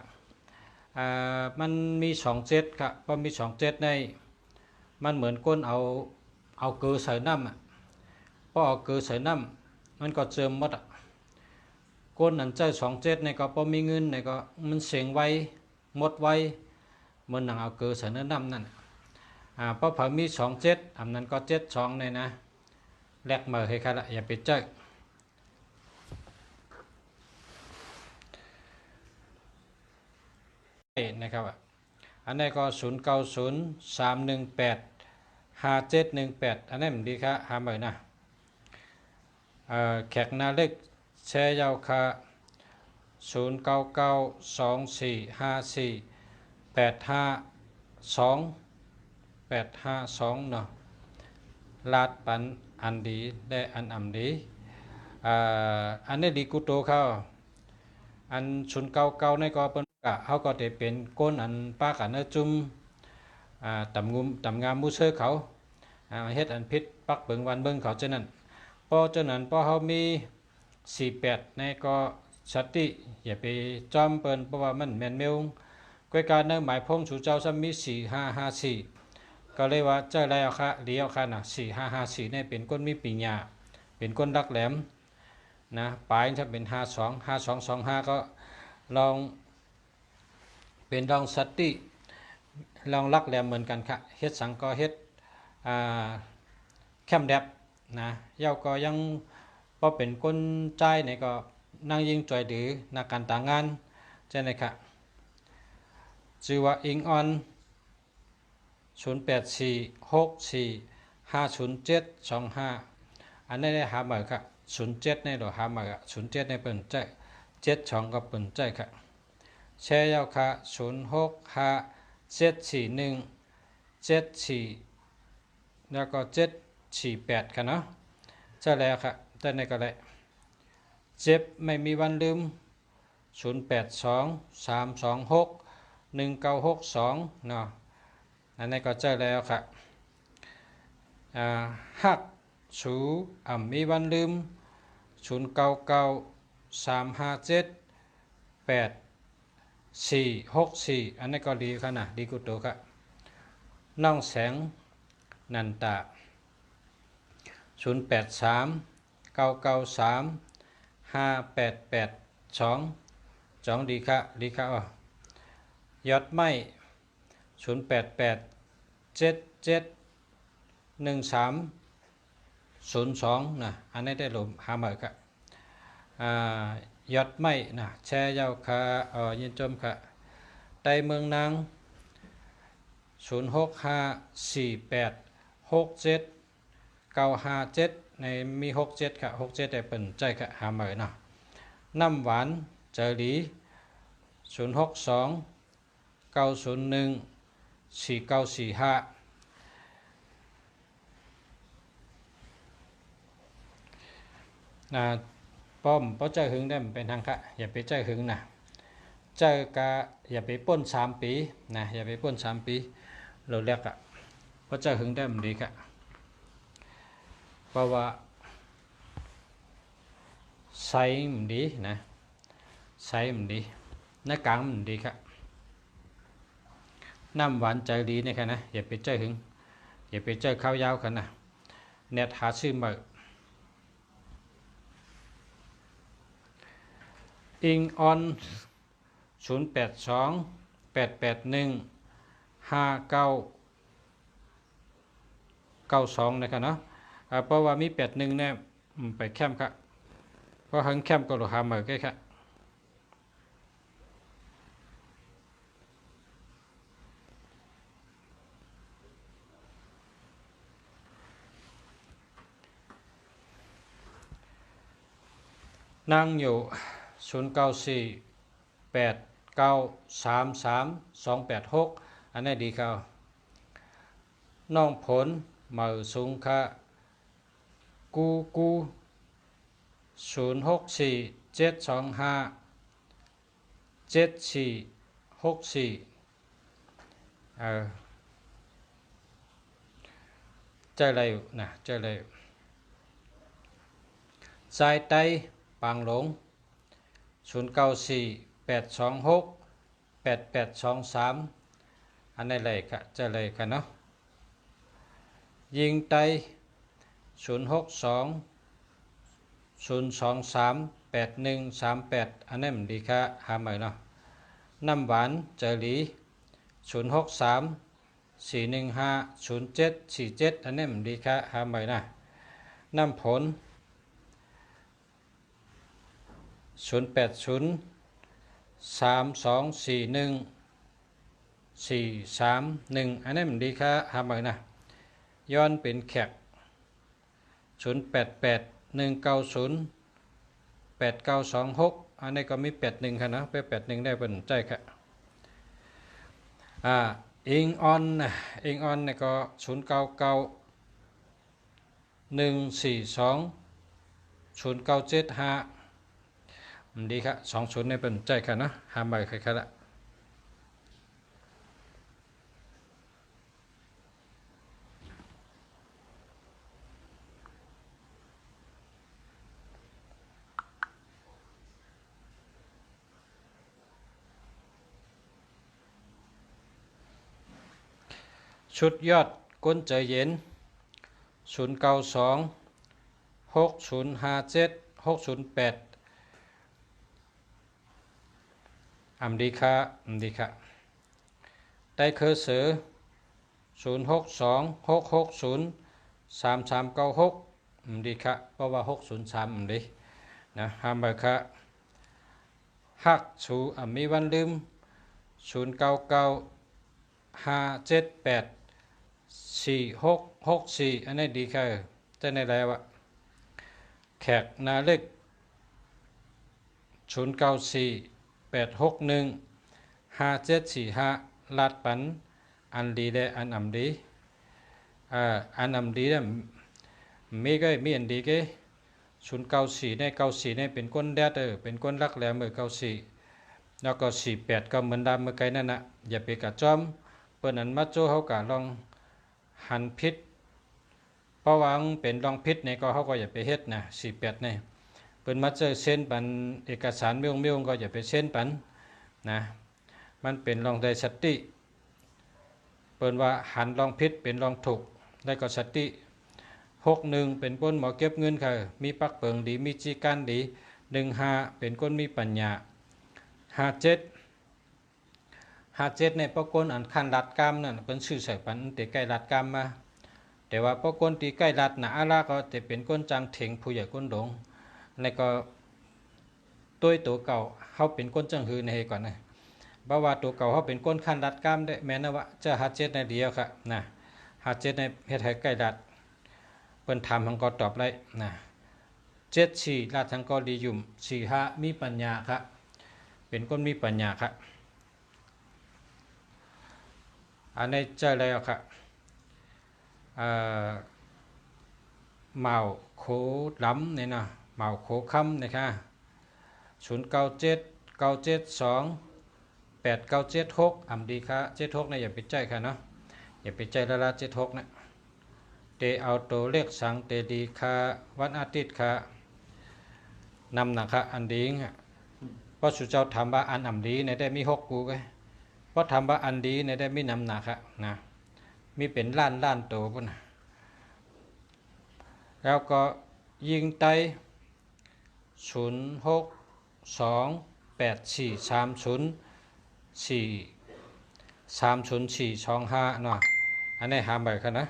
Speaker 1: มันมี27ค่ะพอมี27ในมันเหมือนก้นเอาเกลือใส่น้ำพอเอาเกลือใส่น้ำมันก็เจิมหมดก้นอันใจ27ในก็พอมีเงินในก็มันเสียงไวหมดไวเหมือนหนังเอาเกลือใส่เนื้อน้ำนั่นพอเผามี27อันนั้นก็72ในนะแลกมาให้ค่ะละอย่าไปเจอ นะครับอันนี้ก็0903185718อันนี้มันดีครับหาใหม่นะแขกนาเล็กแชร์ยาวค่ะ09924852เนาะลาดปันอันดีได้อันอ่ำดีอันนี้ดีกุโตเขาอัน099นี่ก็เป็นกะเขาก็จะเป็นก้นอันป้ากันเนื้อจุ่มตำงามมูเซอร์เขาเฮ็ดอันพิษปักเบิงวันเบิงเขาเจ้านั้นพอเจ้านั้นพอเขามี48ในก็สติอย่าไปจอมเปิ้นเพราะว่ามันแม่นเมลก้อยการเนื้อหมายพงสู่เจ้าซ้ำมี4554ก็เลยว่าเจ้าไรเอาค่ะเลี้ยวค่ะนะ4554นี่เป็นก้นมีปีญาเป็นก้นรักแหลมนะปลายถ้าเป็น525225ก็ลองเป็นลองสติลองรักแหลมเหมือนกันค่ะเฮ็ดสังก็เฮ็ดแคมแดบนะเย้าก็ยังพอเป็นก้นใจเนี่ยก็นั่งยิงจ่อยดื้อนักการต่างงานใช่ไหมครับชื่อว่าอิงออน0846450725อันนี้ได้หาเหมือนครับ07ในเราหาเหมือน07ในเปิ่นใจ72ก็เปิ่นใจครับแชร์ยาวค่ะ06574174แล้วก็748ค่ะเนาะใช่แล้วค่ะแต่ในก็ได้เจ็บไม่มีวันลืม0823261962เนาะอันนี้ก็เจอแล้วค่ะฮักสูมีวันลืม0993578464อันนี้ก็ดีค่ะนะดีกุโตค่ะน้องแสงนันตา0839935882จองดีค่ะดีค่ะยอดไม้08877130นะอันนี้ได้ลมหาเหมือนกันยอดไม้นะแชร์ยาวค่ะยินจมค่ะไต้เมืองนาง0654867957ในมี67ค่ะ67ได้เปิ่นใจค่ะหาเหมือนนะน้ำหวานเจอหลี0629014945ป้อมเพราะเจ้าหึงได้เป็นทางค่ะอย่าไปเจ้าหึงนะเจ้ากะอย่าไปป้น3ปีนะอย่าไปป้น3ปีเราเรียกอะเพราะเจ้าหึงได้มันดีค่ะเพราะว่าใส่มันดีนะใส่มันดีหน้ากลางมันดีค่ะน้ำหวานใจดีนี่ค่ะนะอย่าไปเจ้าหึงอย่าไปเจ้าข้าวยาวค่ะนะเน็ตหาซื้อมาอิงออน0828815992นะครับเนาะเพราะว่ามี81เนี่ยไปแคมป์ครับเพราะหังแคมป์ก็หลหาเหมือนกันครับนั่งอยู่0948933286อันนี้ดีครับน้องผลเหมือสูงค่ะกู0647257464ใจอะไรนะใจอะไรสายไตปางหลง0948268823อันนี้เลยค่ะจะเลยค่ะเนาะยิงไต0620238138อันนี้มันดีค่ะหาใหม่เนาะน้ำหวานเจอหลี0634150747อันนี้มันดีค่ะหาใหม่นะน้ำผล0803241471 431อันนี้มันดีค่ะหาใหม่นะย้อนเป็นแขก0881908926อันนี้ก็มี81ค่ะนะไป81ได้เป็นใจค่ะอิงออนนะอิงออนเนี่ยก็0991420975มันดีค่ะ20เนี่ยเป็นใจค่ะนะหาใหม่ค่ะละชุดยอดก้นใจเย็น0926057608อัมดีค่ะอัมดีค่ะได้เคอร์เซอร์0626603396อัมดีค่ะเพราะว่า603อัมดีนะห้ามไปค่ะฮักสูมีวันลืม0995784664อันนี้ดีค่ะจะในแล้วอะแขกนาเล็ก0948615745ลาดปันอันดีได้อันอำดีอันอำดีเนี่ยมีก็มีอันดีก็094เนี่ย94เนี่ยเป็นก้นแดดเป็นก้นรักแหลม94แล้วก็48ก็เหมือนดำเมื่อไกลนั่นน่ะอย่าไปกระจอมเปิ้นอันมาโจเฮากะลองหันพิษเพราะว่าเป็นลองพิษเนี่ยก็เฮาก็อย่าไปเฮ็ดนะ48เนี่ยเปิ้นมาเจอเส้นปันเอกสารเมี่ยงๆก็อย่าไปเส้นปันนะมันเป็นลองได้สติเปิ้นว่าหันลองพิษเป็นลองถูกได้ก็สติ61เป็นก้นหมอเก็บเงินค่ะมีปักเปิงดีมีจีการดี15เป็นก้นมีปัญญา57เนี่ยปก้นอันคันรัดกรรมนั่นเป็นชื่อใส่ปันแต่ใกล้รัดกรรมมาแต่ว่าปก้นที่ใกล้รัดนะอาลาก็จะเป็นก้นจังเถงผู้ใหญ่ก้นดงในก็ตัวเก่าเฮาเป็นก้นจังหือในก่อนนะบ่ว่าตัวเก่าเฮาเป็นก้นคันรัดกรรมได้แม้นว่าจะ57ในเดียวค่ะนะ57ในเฮ็ดให้ใกล้รัดเปิ้นถามทังก็ตอบไล่นะ74ลาดทังก็ดียุ่ม45มีปัญญาครับเป็นคนมีปัญญาครับอันนี้เจอแล้วครับเหมาโคล้ำเนี่ยนะเหมาโคค่ำนะครับ0979728976อำดีครับ76เนี่ยอย่าไปใจค่ะเนาะอย่าไปใจละ76นะเตเอาตัวเลขสังเตดีค่ะวันอาทิตย์ค่ะนำนะคะอันดีงเพราะสุเจ้าทำว่าอันอำดีในได้มี6กูไงเพราะทำว่าอันดีในได้มีนำหนักค่ะนะมีเป็นล้านโตพุ่นนะแล้วก็ยิงไต0628430425เนาะอันนี้หามไปค่ะนะ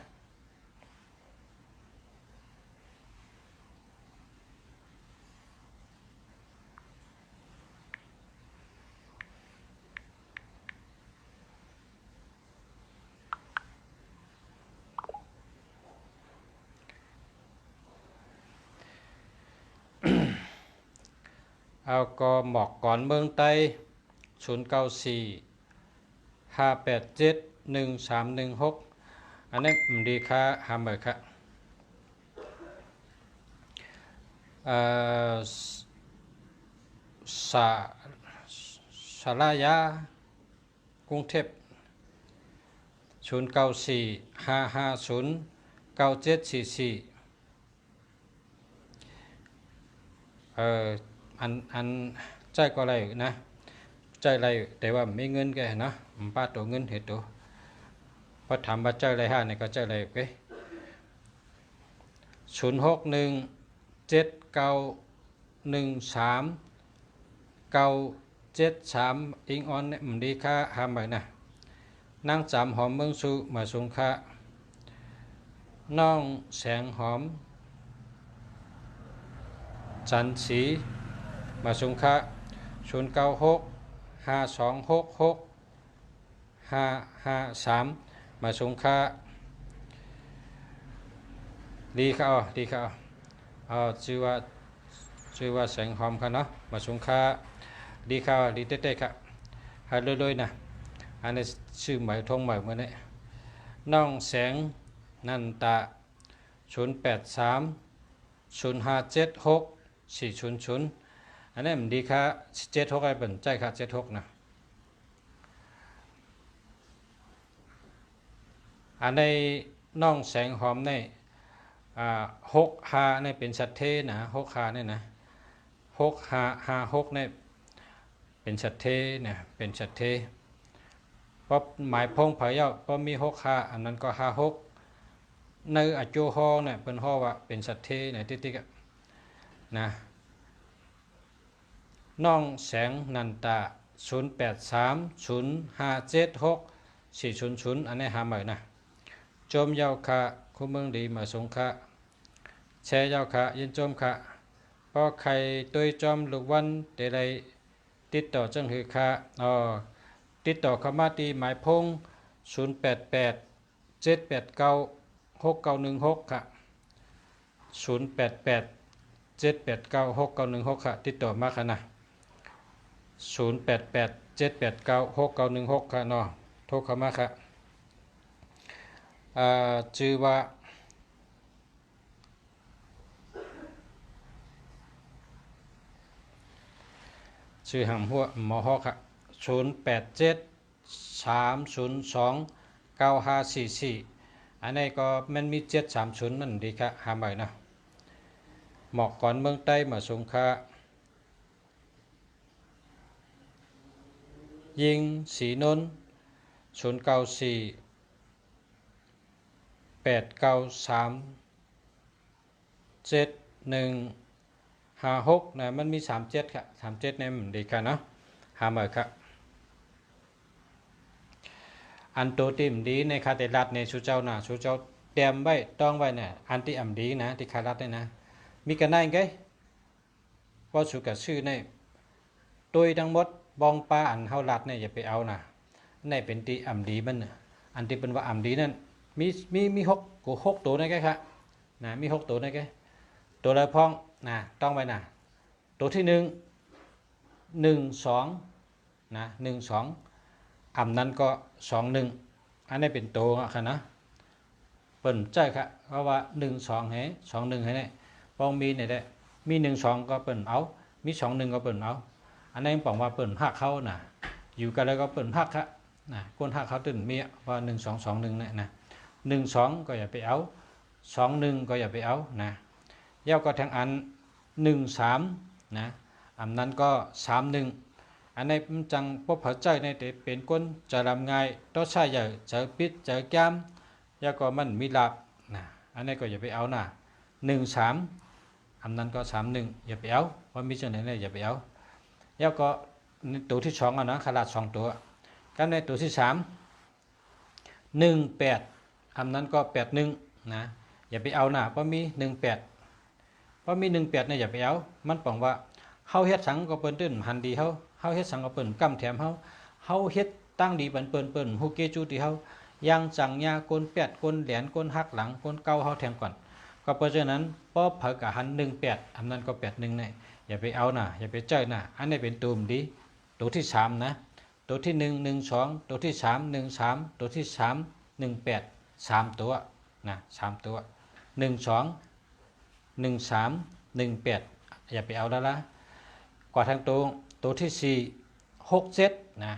Speaker 1: เอาก็หมอกก่อนเมืองไต้0945871316อันนี้ดีค่ะหามไปค่ะสาสารายากรุงเทพ0945509744อันใจก็อะไรนะใจอะไรแต่ว่าไม่เงินแกนะป้าตัวเงินเหตุตัวพอถามว่าใจอะไรห้าเนี่ยก็ใจอะไรโอเค0617913973อิงออนเนี่ยดีค่าห้ามไปนะนั่งจำหอมเมืองสุมาสงค่าน้องแสงหอมจันสีมาสงค่า0965266555 553มาสงค่าดีค่ะดีค่ะชื่อว่าแสงหอมค่ะเนาะมาสงค่าดีค่ะดีเต้ๆค่ะหาเลยๆนะอันนี้ชื่อหมายทงหมายเมื่อนี้น้องแสงนันตะ0830576400อันนี้มันดีค่ะ76ไอ้เป็นใจค่ะ76นะอันในน้องแสงหอมใน6 5ในเป็นสัตเทนะ6 5เนี่ยนะ6 5 5 6เนี่ยเป็นสัตเทเนี่ยเป็นสัตเทเพราะหมายพงเผยเยาเพราะมี6 5อันนั้นก็56ในอจูฮอเนี่ยเป็นฮอว่าเป็นสัตเทเนี่ยติ๊กๆนะน้องแสงนันตะ0830576400อันนี้หาใหม่นะโจมเยาค่ะคู่เมืองดีมาสงค่ะแชร์เยาค่ะยินโจมค่ะเพราะใครตัวจอมลูกวันเดไรติดต่อจังหือค่ะติดต่อเข้ามาที่หมายพง0887896916ค่ะ0887896916ค่ะติดต่อมาค่ะนะ0887896916ค่ะเนาะโทรเข้ามาค่ะชื่อว่าชื่อหำหัวหมอฮอกค่ะ0873029544อันนี้ก็มันมี730มันดีค่ะหาใหม่นะหมอกก่อนเมืองใต้มาสงค่ายิงสีนน094 8937156นะมันมี37ค่ะ37เนี่ยมันดีกันเนาะหามาครับอันตัวติมดีในคาเตลัดในชูเจ้านะชูเจ้าเตรียมไว้ต้องไว้เนี่ยอันที่อ่ำดีนะที่คารัดเนี่ยนะมีกันได้ไงเพราะสุกับชื่อในตัวทั้งหมดบองปลาอันเฮาลัดเนี่ยอย่าไปเอานะในเป็นที่อ่ำดีมันอันที่เป็นว่าอ่ำดีนั่นมี6ตัวนะแกครับนะมี6ตัวนะแกตัวละพ้องนะต้องไว้นะตัวที่1 2นะ1 2นั้นก็21อันนี้เป็นตัวค่ะนะเปิ่นใจค่ะเพราะว่า1 2ให้21ให้ได้ป้องมีเนี่ยได้มี1 2ก็เปิ่นเอามี21ก็เปิ่นเอาอันนี้บอกว่าเปิ่นหักเขานะอยู่กันแล้วก็เปิ่นหักค่ะนะคนหักเขาตื่นมีว่า1221เนี่ยนะ12ก็อย่าไปเอา21ก็อย่าไปเอานะเย้าก็ทางอัน13นะนั้นก็31อันนี้จังพบเผาใจในแต่เป็นก้นจะรำง่ายต้องใช้อย่าเจอปิดเจอแก้มแล้วก็มันมีหลับนะอันนี้ก็อย่าไปเอานะ13นั้นก็31อย่าไปเอาเพราะมีเจ้าไหนเนี่ยอย่าไปเอาแล้วก็ตัวที่2นะขนาด2ตัวกันในตัวที่3 18นั้นก็81นะอย่าไปเอานะเพราะมี18เพราะมี18เนี่ยอย่าไปเอามันบอกว่าเฮาเฮ็ดสังก็เปิ้นตื้นหันดีเฮาเฮ็ดสังก็เปิ้นกำแถมเฮาเฮ็ดตั้งดีบันเปิ้นฮู้เกจูที่เฮายังจังยากน8กนแหลนกนหักหลังกนเก่าเฮาแถมก่อนก็เพราะฉะนั้นป้อเผกะหัน18นั้นก็81เนี่ยอย่าไปเอานะอย่าไปเจ้ยนะอันนี้เป็นตูมดีตัวที่3นะตัวที่1 12ตัวที่3 13ตัวที่3 18 3ตัวนะ3ตัว12 13 18อย่าไปเอาแล้วละกว่าทางตัวที่4 67นะ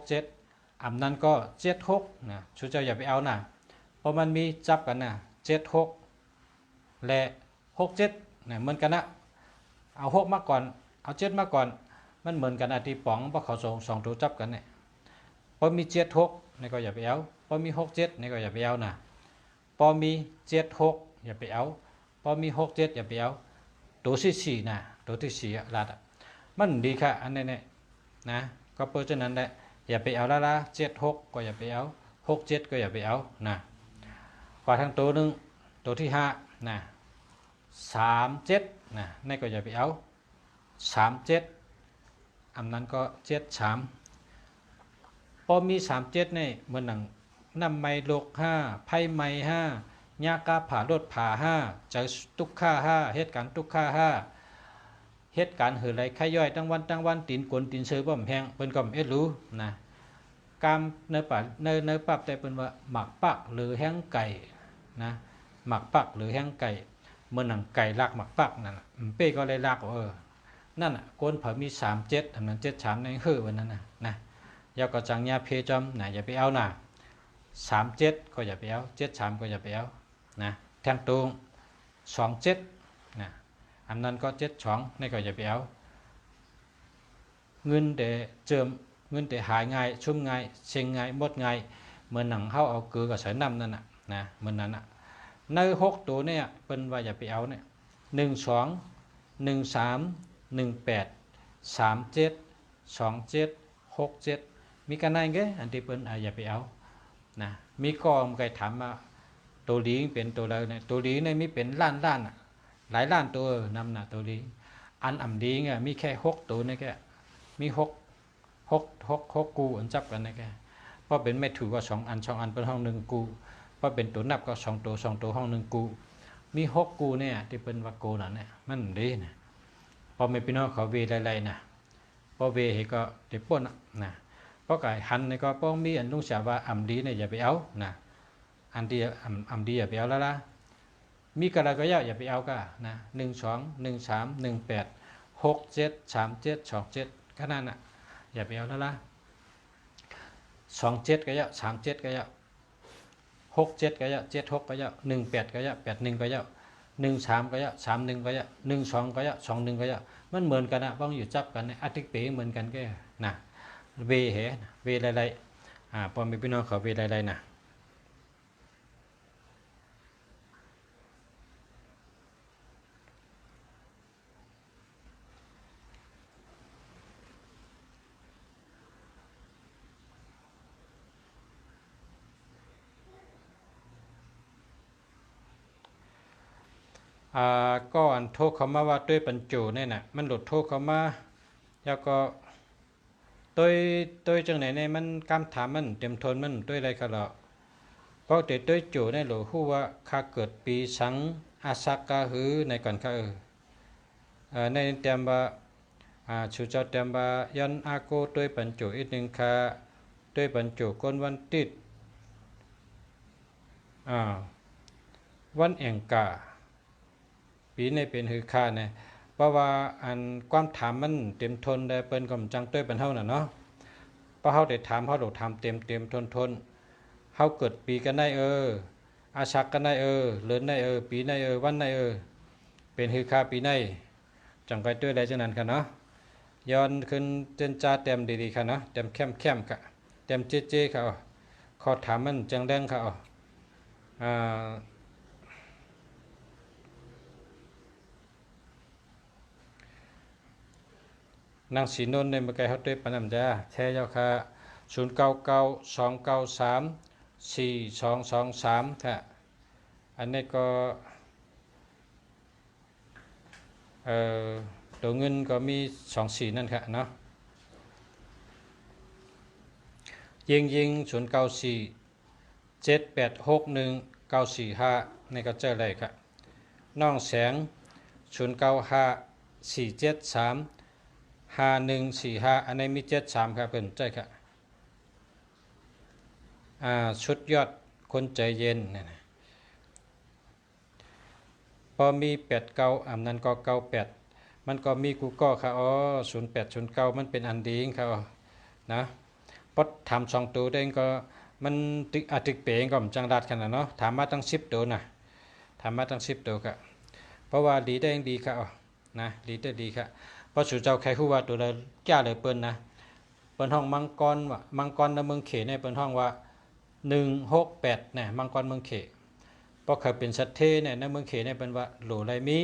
Speaker 1: 67นั้นก็76นะชูเจ้าอย่าไปเอานะเพราะมันมีจับกันนะ76และ67นะเหมือนกันนะเอา6มาก่อนเอา7มาก่อนมันเหมือนกันอาทิป๋องเพราะเขา2ตัวจับกันเนี่ยพอมี76นี่ก็อย่าไปเอาพอมี67นี่ก็อย่าไปเอานะพอมี76อย่าไปเอาพอมี67อย่าไปเอาตัวที่4นะตัวที่4ลัดมันดีค่ะอันนี้เนี่ยนะก็เพราะฉะนั้นแหละอย่าไปเอาละ76ก็อย่าไปเอา67ก็อย่าไปเอานะกว่าทางตัวนึงตัวที่5นะ37นะนี่ก็อย่าไปเอา37นั้นก็73 พอมี37นี่เหมือนหนังน้ำไม้โลก5ไพ่ไม้5ยากาผ่ารถผ่า5ใจตุกค่า5เหตุการณ์ตุกค่า5เหตุการณ์หือไรไข่ย่อยตั้งวันตีนกวนตีนเสือบ่มแห้งเปิ้นก็เอ็ดรู้นะกามเนื้อป่าเนื้อปับแต่เปิ้นว่าหมักปักหรือแห้งไก่นะหมักปักหรือแห้งไก่เมื่อหนังไก่ลากหมักปักนั่นน่ะเป้ก็เลยลากนั่นน่ะก้นเผามี37ทำนั้น73ในคือวันนั้นนะยาก็จังยาเพจอมนะอย่าไปเอานะ37ก็อย่าไปเอา73ก็อย่าไปเอานะแทงตรง27นะอันนั้นก็72นี่ก็อย่าไปเอาเงินเดเจิมเงินเดหายง่ายชุ่มง่ายเชิงง่ายหมดง่ายเหมือนหนังเฮาเอาเกลือกับใส่น้ำนั่นน่ะนะเหมือนนั้นน่ะใน6ตัวเนี่ยเปิ้นว่าอย่าไปเอาเนี่ย12 13 18 37 27 67มีกันไหนเงี้ยอันที่เปิ้นอย่าไปเอานะมีกองไก่ถามมาตัวลีเป็นตัวอะไรเนี่ยตัวลีเนี่ยมีเป็นล้านหลายล้านตัวนำน่ะตัวลีอันอ่ำดีเงี้ยมีแค่6ตัวนี่แค่มี6กูอันจับกันนี่แค่เพราะเป็นไม่ถือว่า2 อันเป็นห้อง1กูเพราะเป็นตัวนับก็2ตัวห้อง1กูมี6กูเนี่ยที่เป็นว่ากูนั่นเนี่ยมันดีนะพอไม่พี่น้องเขาเวไรๆนะพอเวเฮก็เด็กป้นนะเพราะไก่หันนี่ก็ป้องมีอันลุงเสียว่าอ่ำดีเนี่ยอย่าไปเอานะอันที่อ่ำดีอย่าไปเอาแล้วล่ะมีกระไรก็อย่าไปเอาก็นะ12 13 18 67 37 27ขนาดน่ะอย่าไปเอาแล้วล่ะ27ก็อย่า37ก็อย่า67ก็อย่า76ก็อย่า18ก็อย่า81ก็อย่า13ก็อย่า31ก็อย่า12ก็อย่า21ก็อย่ามันเหมือนกันนะบ้องอยู่จับกันในอาทิตย์เป๋เหมือนกันแก่นะเวเหเวไรๆพอมีพี่น้องเขาเวไรๆนะก็อันโทษเขามาว่าด้วยปัญจุเนี่ยนะมันหลุดโทษเขามาแล้วก็ตัวจังไหนเนี่ยมันกำถามมันเต็มทนมันด้วยอะไรกันหรอกเพราะตัวจุเนี่ยหลวงฮู้ว่าข้าเกิดปีสังอาสักกาหือในก่อนข้าในเต็มว่าชูเจ้าเต็มว่ายันอาโกด้วยปัญจุอีกหนึ่งข้าด้วยปัญจุก้นวันติดวันแองกาปีในเป็นหือค่าเนี่ยเพราะว่าอันความถามมันเต็มทนได้เปิ้นก็จังต้วยเป็นเฮาน่ะเนาะเพราะเฮาได้ถามเฮาได้ถามเต็มทนเฮาเกิดปีกันได้อาชักกันได้เลินได้ปีได้วันได้เป็นหือค่าปีได้จังไปต้วยได้จังนั้นค่ะเนาะย้อนขึ้นเจนจ้าเต็มดีๆค่ะเนาะเต็มเข้มค่ะเต็มเจ๊ๆค่ะขอถามมันจังแดงค่ะนางศรีนนท์ในเมื่อไกลเขาด้วยปนัมจ้าแช่เจ้าค่ะ0992934223ค่ะอันนี้ก็ตัวเงินก็มี24นั่นค่ะเนาะยิง0947861945นี่ก็เจอเลยค่ะน้องแสง0954735145อันนี้มี73ครับเพิ่นใช่ครับชุดยอดคนใจเย็นนี่นะพอมี89อันนั้นก็98มันก็มีกูก็ค่ะ0809มันเป็นอันดีครับนะพอถาม2ตัวได้ก็มันติกเป๋งก็จังรัดขนาดเนาะถามมาตั้ง10ตัวนะถามมาตั้ง10ตัวครับเพราะว่าดีได้ดีครับนะดีได้ดีครับเพราะสู่เจ้าใครฮู้ว่าตัวละแก่เลยเปิ้นนะเปิ้นห้องมังกรว่ามังกรในเมืองเขในเปิ้นห้องว่า168เนี่ยมังกรเมืองเขเพราะเคยเป็นสัตเทเนี่ยในเมืองเขในเปิ้นว่าโหลไรมี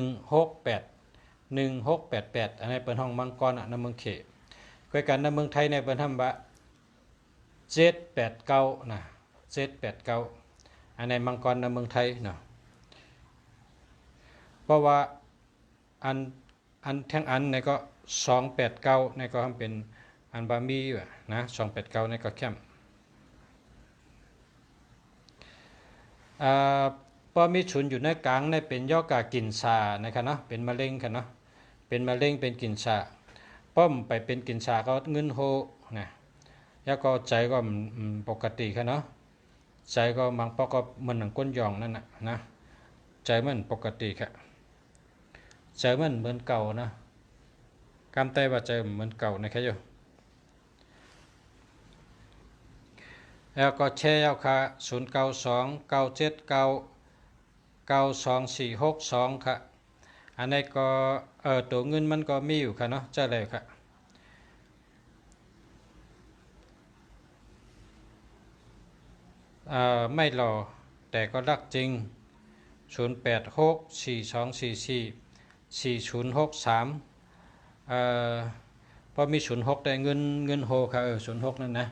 Speaker 1: 168อันนี้เปิ้นห้องมังกรในเมืองเขคือกันในเมืองไทยในเปิ้นทำว่า789นะ789อันนี้มังกรในเมืองไทยเนาะเพราะว่าอันทั้งอันนี่ก็289นี่ก็ทำเป็น อันบามีอยู่นะ289ในก็เข้มพอมีฉุนอยู่ในกลางในเป็นย่อกากินชานะครับเนาะเป็นมะเร็งค่ะเนาะเป็นมะเร็งเป็นกินชาป้อมไปเป็นกินชาก็เงินโหนะแล้วก็ใจก็ปกติค่ะเนาะใจก็บางปอกก็เหมือนหนังก้นยองนั่นนะใจมันปกติค่ะใจมันเหมือนเก่านะกำไตว่าใจเหมือนเก่านะครับโยแล้วก็แชร์เอาค่ะ0929799242ค่ะอันนี้ก็ตัวเงินมันก็มีอยู่ค่ะเนาะเจ้าเลยค่ะไม่รอแต่ก็รักจริง086424444063พอมี06ได้เงินโฮค่ะ06นั่นนะ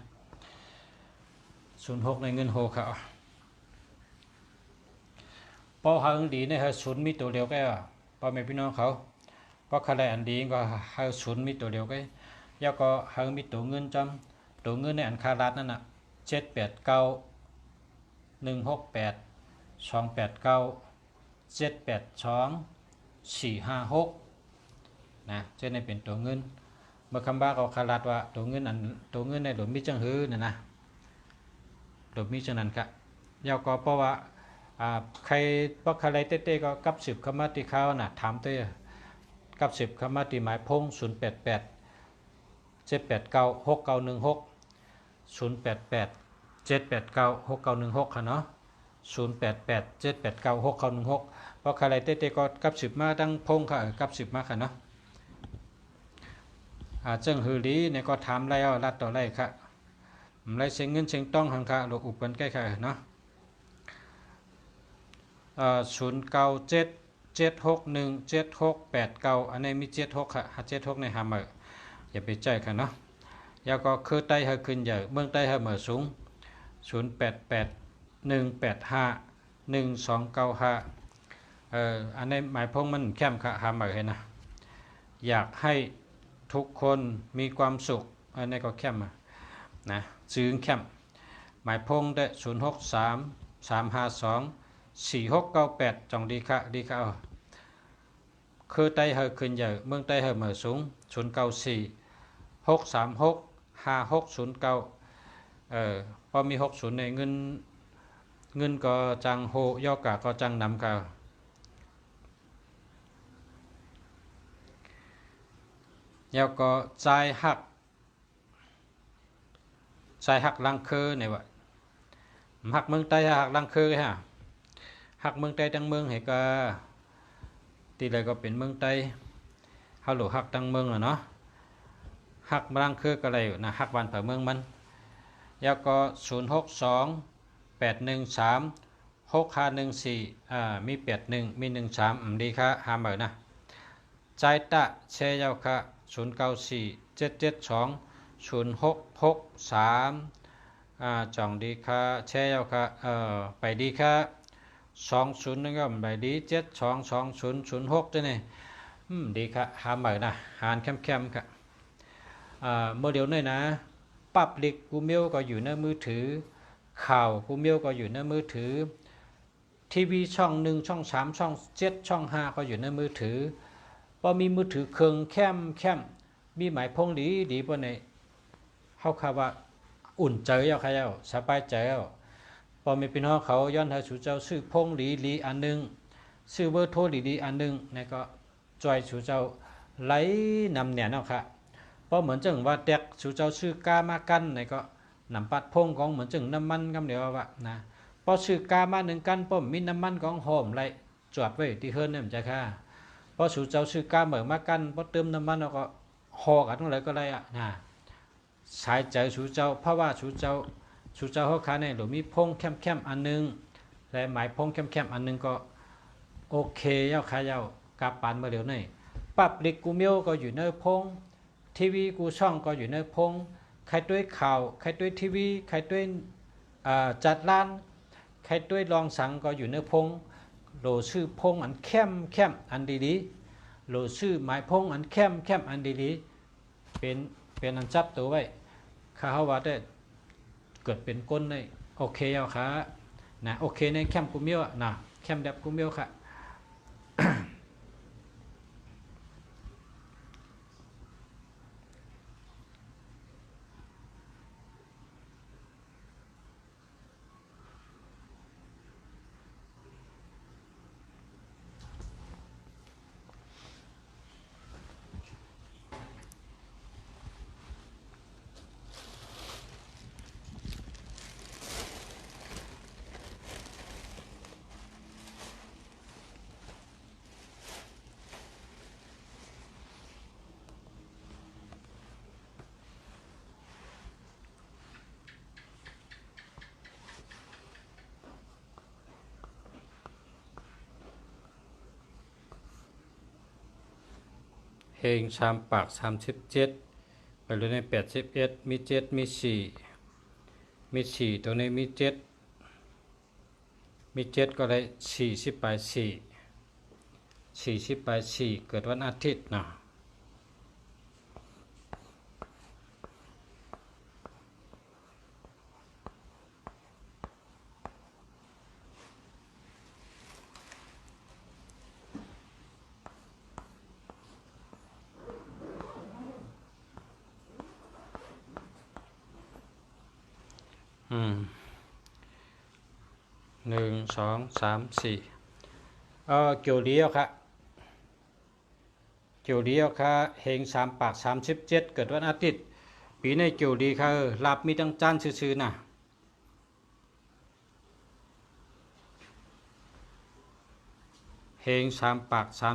Speaker 1: 06ในเงินโฮค่ะพอหางดีใน0มีตัวเดียวก็พอแม่พี่น้องเขาพอคะแนนอันดีก็หา0มีตัวเดียวก็แล้วก็หางมีตัวเงินจำตัวเงินในอันคารัดนั่นน่ะ7891682878245นะเจ้าในเป็นตัวเงินเมื่อคำบ้าเขาคารัดว่าตัวเงินในหลวงมิจังหื้อนะหลวงมิจังนั้นค่ะแล้วก็เพราะว่าใครเพราะใครเต้ก็กับ10คำมาติเขาน่ะถามเต้กับ10คำมาติหมายพง0887896916 0887896916ค่ะเนาะ0887896916เพราะใครเต้ก็กับ10มาตั้งพงค่ะกับ10มาค่ะเนาะเจิ้งฮือลีเนี่ยก็ถามไรเอารัดต่อไรค่ะไรเสียงเงินเสียงต้องหังค่ะหลบอุบกันใกล้ค่ะเนาะ0977617689อันนี้มี76ค่ะ76ในหามอย่าไปใจค่ะเนาะแล้วก็คือใต้เฮขึ้นใหญ่เมืองใต้เฮเหมือสูง0881851295อันนี้หมายพงมันแคมค่ะหามเห็นนะอยากให้ทุกคนมีความสุขอันนี้ก็แคมนะซื้อแคมหมายพงได้0633524698จองดีค่ะคือใต้เฮขึ้นใหญ่เมืองใต้เฮเหมือสูง0946365609พอมี60ในเงินก็จังโหย่อกะก็จังนำกะแล้วก็ใจหักลังคือเนี่ยวะหักเมืองใต้หักลังคือฮะหักเมืองใต้ทั้งเมืองเหก็ตีเลยก็เป็นเมืองใต้เฮาหลหักทั้งเมืองเนาะหักลังคือก็เลยนะหักวันเผอเมืองมันแล้วก็0628136514มี81มี13ดีค่ะหาเหมือนนะใจตะเชยาวค่ะ0947720663จ่องดีค่ะแช่ยาวค่ะไปดีค่ะ20นึงก็ไปดี722006ด้วยนี่ดีค่ะหาเหมือนนะหารเข้มๆค่ะเมื่อเดี๋ยวนี้นะปับลิกกูเมียวก็อยู่ในมือถือข่าวกูเมียวก็อยู่ในมือถือทีวีช่อง1ช่อง3ช่อง7ช่อง5ก็อยู่ในมือถือพอมีมือถือเครื่องแคมมีหมายพงดีปะเนี่ยเขาคาว่าอุ่นใจเอาใครเอาสบายใจเอาพอมีพี่น้องเขาย้อนให้สู่เจ้าซื้อพงดีอันนึงซื้อเบอร์โทรดีอันนึงนี่ก็จอยสู่เจ้าไหลนำเนี่ยเนาะค่ะเพราะเหมือนจังว่าแตกสู่เจ้าซื้อกามากันนี่ก็นำปัดพงของเหมือนจังน้ำมันกำเดียวว่านะพอซื้อกามา1กันป้อมมีน้ำมันของหอมไหลจอดไว้ที่เฮิรนเนี่ยมันจะค่ะพอสู่เจ้าซื้อกาเหมือนมากันพอเติมน้ำมันแล้วก็ห่อกันอะไรก็ได้อ่ะนะสายใจสู่เจ้าเพราะว่าสู่เจ้าเขาค้าเนี่ยหรือมีพงเข้มอันนึงและหมายพงเข้มอันนึงก็โอเคเย้าขายเย้ากาปานมาเดี๋ยวนี้ปับลิกกูเมียวก็อยู่ในพงทีวีกูช่องก็อยู่ในพงใครด้วยข่าวใครด้วยทีวีใครด้วยจัดร้านใครด้วยรองสังก็อยู่ในพงโหลชื่อพงอันเข้มอันดีๆโหลชื่อหมายพงอันเข้มอันดีๆเป็น เป็นอันจับตัวไว้ข้าเฮาว่าได้เกิดเป็นก้นได้โอเคเอาค่ะนะโอเคในแคมป์กูเมียวนะแคมป์แบบกูเมียวค่ะ เฮงชามปาก37ไปเลยใน81มี7มี4มี4ตัวนี้มี7มี7ก็ได้40ไป4 40ไป4เกิดวันอาทิตย์นะ1 2 3 4เกี่ยวเดียวค่ะเกี่ยวเดียวค่ะเฮงชามปาก37เกิดวันอาทิตย์ปีในเกี่ยวดีค่ะลาบมีตั้งจานซื่อๆนะเฮงชามปาก31
Speaker 3: ภา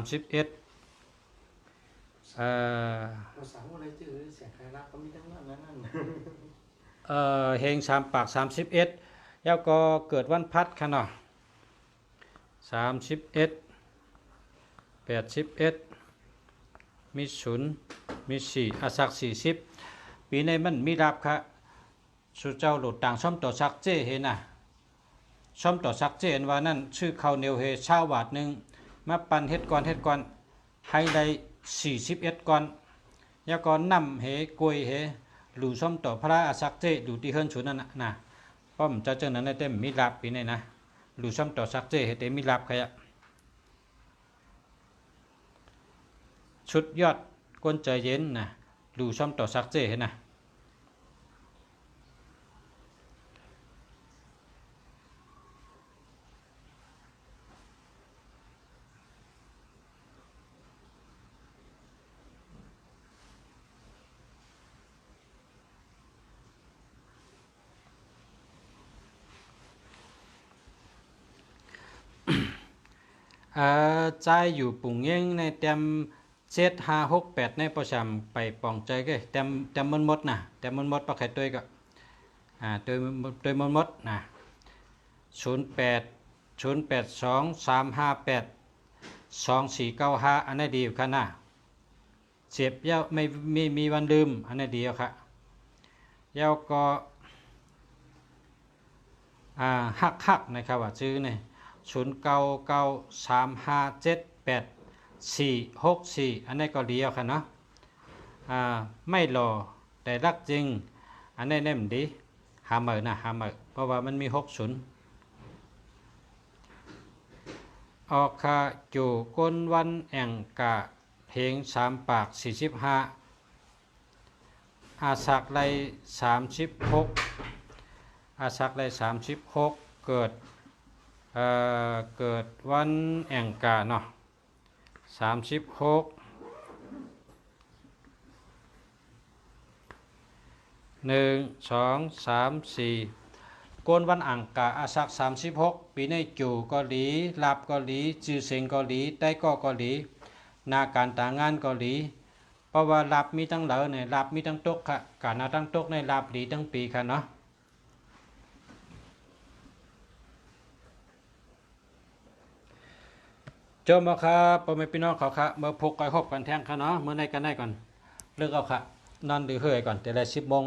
Speaker 3: ษาอะไรจื่อเสียงใครรักก็มีทั้งนั้นนั่น
Speaker 1: เฮงชามปาก31แล้วก็เกิดวันพัดค่ะเนาะ31 81มี0มี4อาศัก40ปีในมันมีรับค่ะสุเจ้าหลุดต่างซ่อมต่อซักเจเห็นน่ะซ่อมต่อซักเจเห็นว่านั่นชื่อเขาเนียวเฮชาวบาทนึงมาปันเฮ็ดก่อนให้ได้41ก่อนแล้วก็นำเฮกวยเฮหลู่ซ่อมต่อพระอาศักเจดูที่เฮิรนชุนนั่นน่ะป้อมจะเจอนั้นได้เต็มมีรับปีในนะหลู่ซ่อมต่อซักเจเฮเต็มมีรับใครอะชุดยอดก้นใจเย็นนะดูช่อมต่อซักเจเห็นนะใจอยู่ปุ่งเง้งในเต็ม7568ในประชามไปปองใจก็เต็มมันหมดนะเต็มมันหมดปลาไข่ตัวก็ตัวมันหมดนะ0823582495อันนี้ดีอยู่ค่ะนะเสียบยาวไม่มีวันลืมอันนี้ดีอยู่ค่ะยาวก็หักนะครับว่าชื่อเนี่ย0993578464อันนี้ก็ดีเอาค่ะเนาะไม่รอแต่รักจริงอันนี้เน่มดีหาเหมือนะหาเหมือเพราะว่ามันมี60ออกค่ะจูก้นวันแอ่งกะเพลง3ปาก45อาศักไร36อาศักไร36เกิดวันแอ่งกาเนาะ36 1 2 3 4ก้นวันอ่างกาอาศัก36ปีในจูเกาหลีลาบเกาหลีจือเซิงเกาหลีใต้ก็เกาหลีนาการต่างงานเกาหลีเพราะว่าลาบมีทั้งเหลอเนี่ยลาบมีทั้งตกค่ะการนาทั้งตกในลาบดีทั้งปีค่ะเนาะจมครับพ่อแม่พี่น้องเขาค่ะเมื่อพกไก่หบกันแทงค่ะเนาะเมื่อไหนกันได้ก่อนเลิกเอาค่ะนอนดื้อเฮยก่อนแต่ละ10 โมง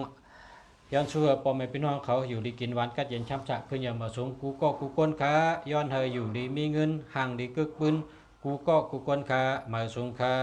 Speaker 1: ย้อนชั่วพ่อแม่พี่น้องเขาอยู่ดีกินหวานกัดเย็นช้ำฉะเพื่อนอย่ามาสูงกูก็กูก้นค่ะย้อนเฮยอยู่ดีมีเงินห่างดีกึกปืนกูก็กูก้นค่ะมาสูงค่ะ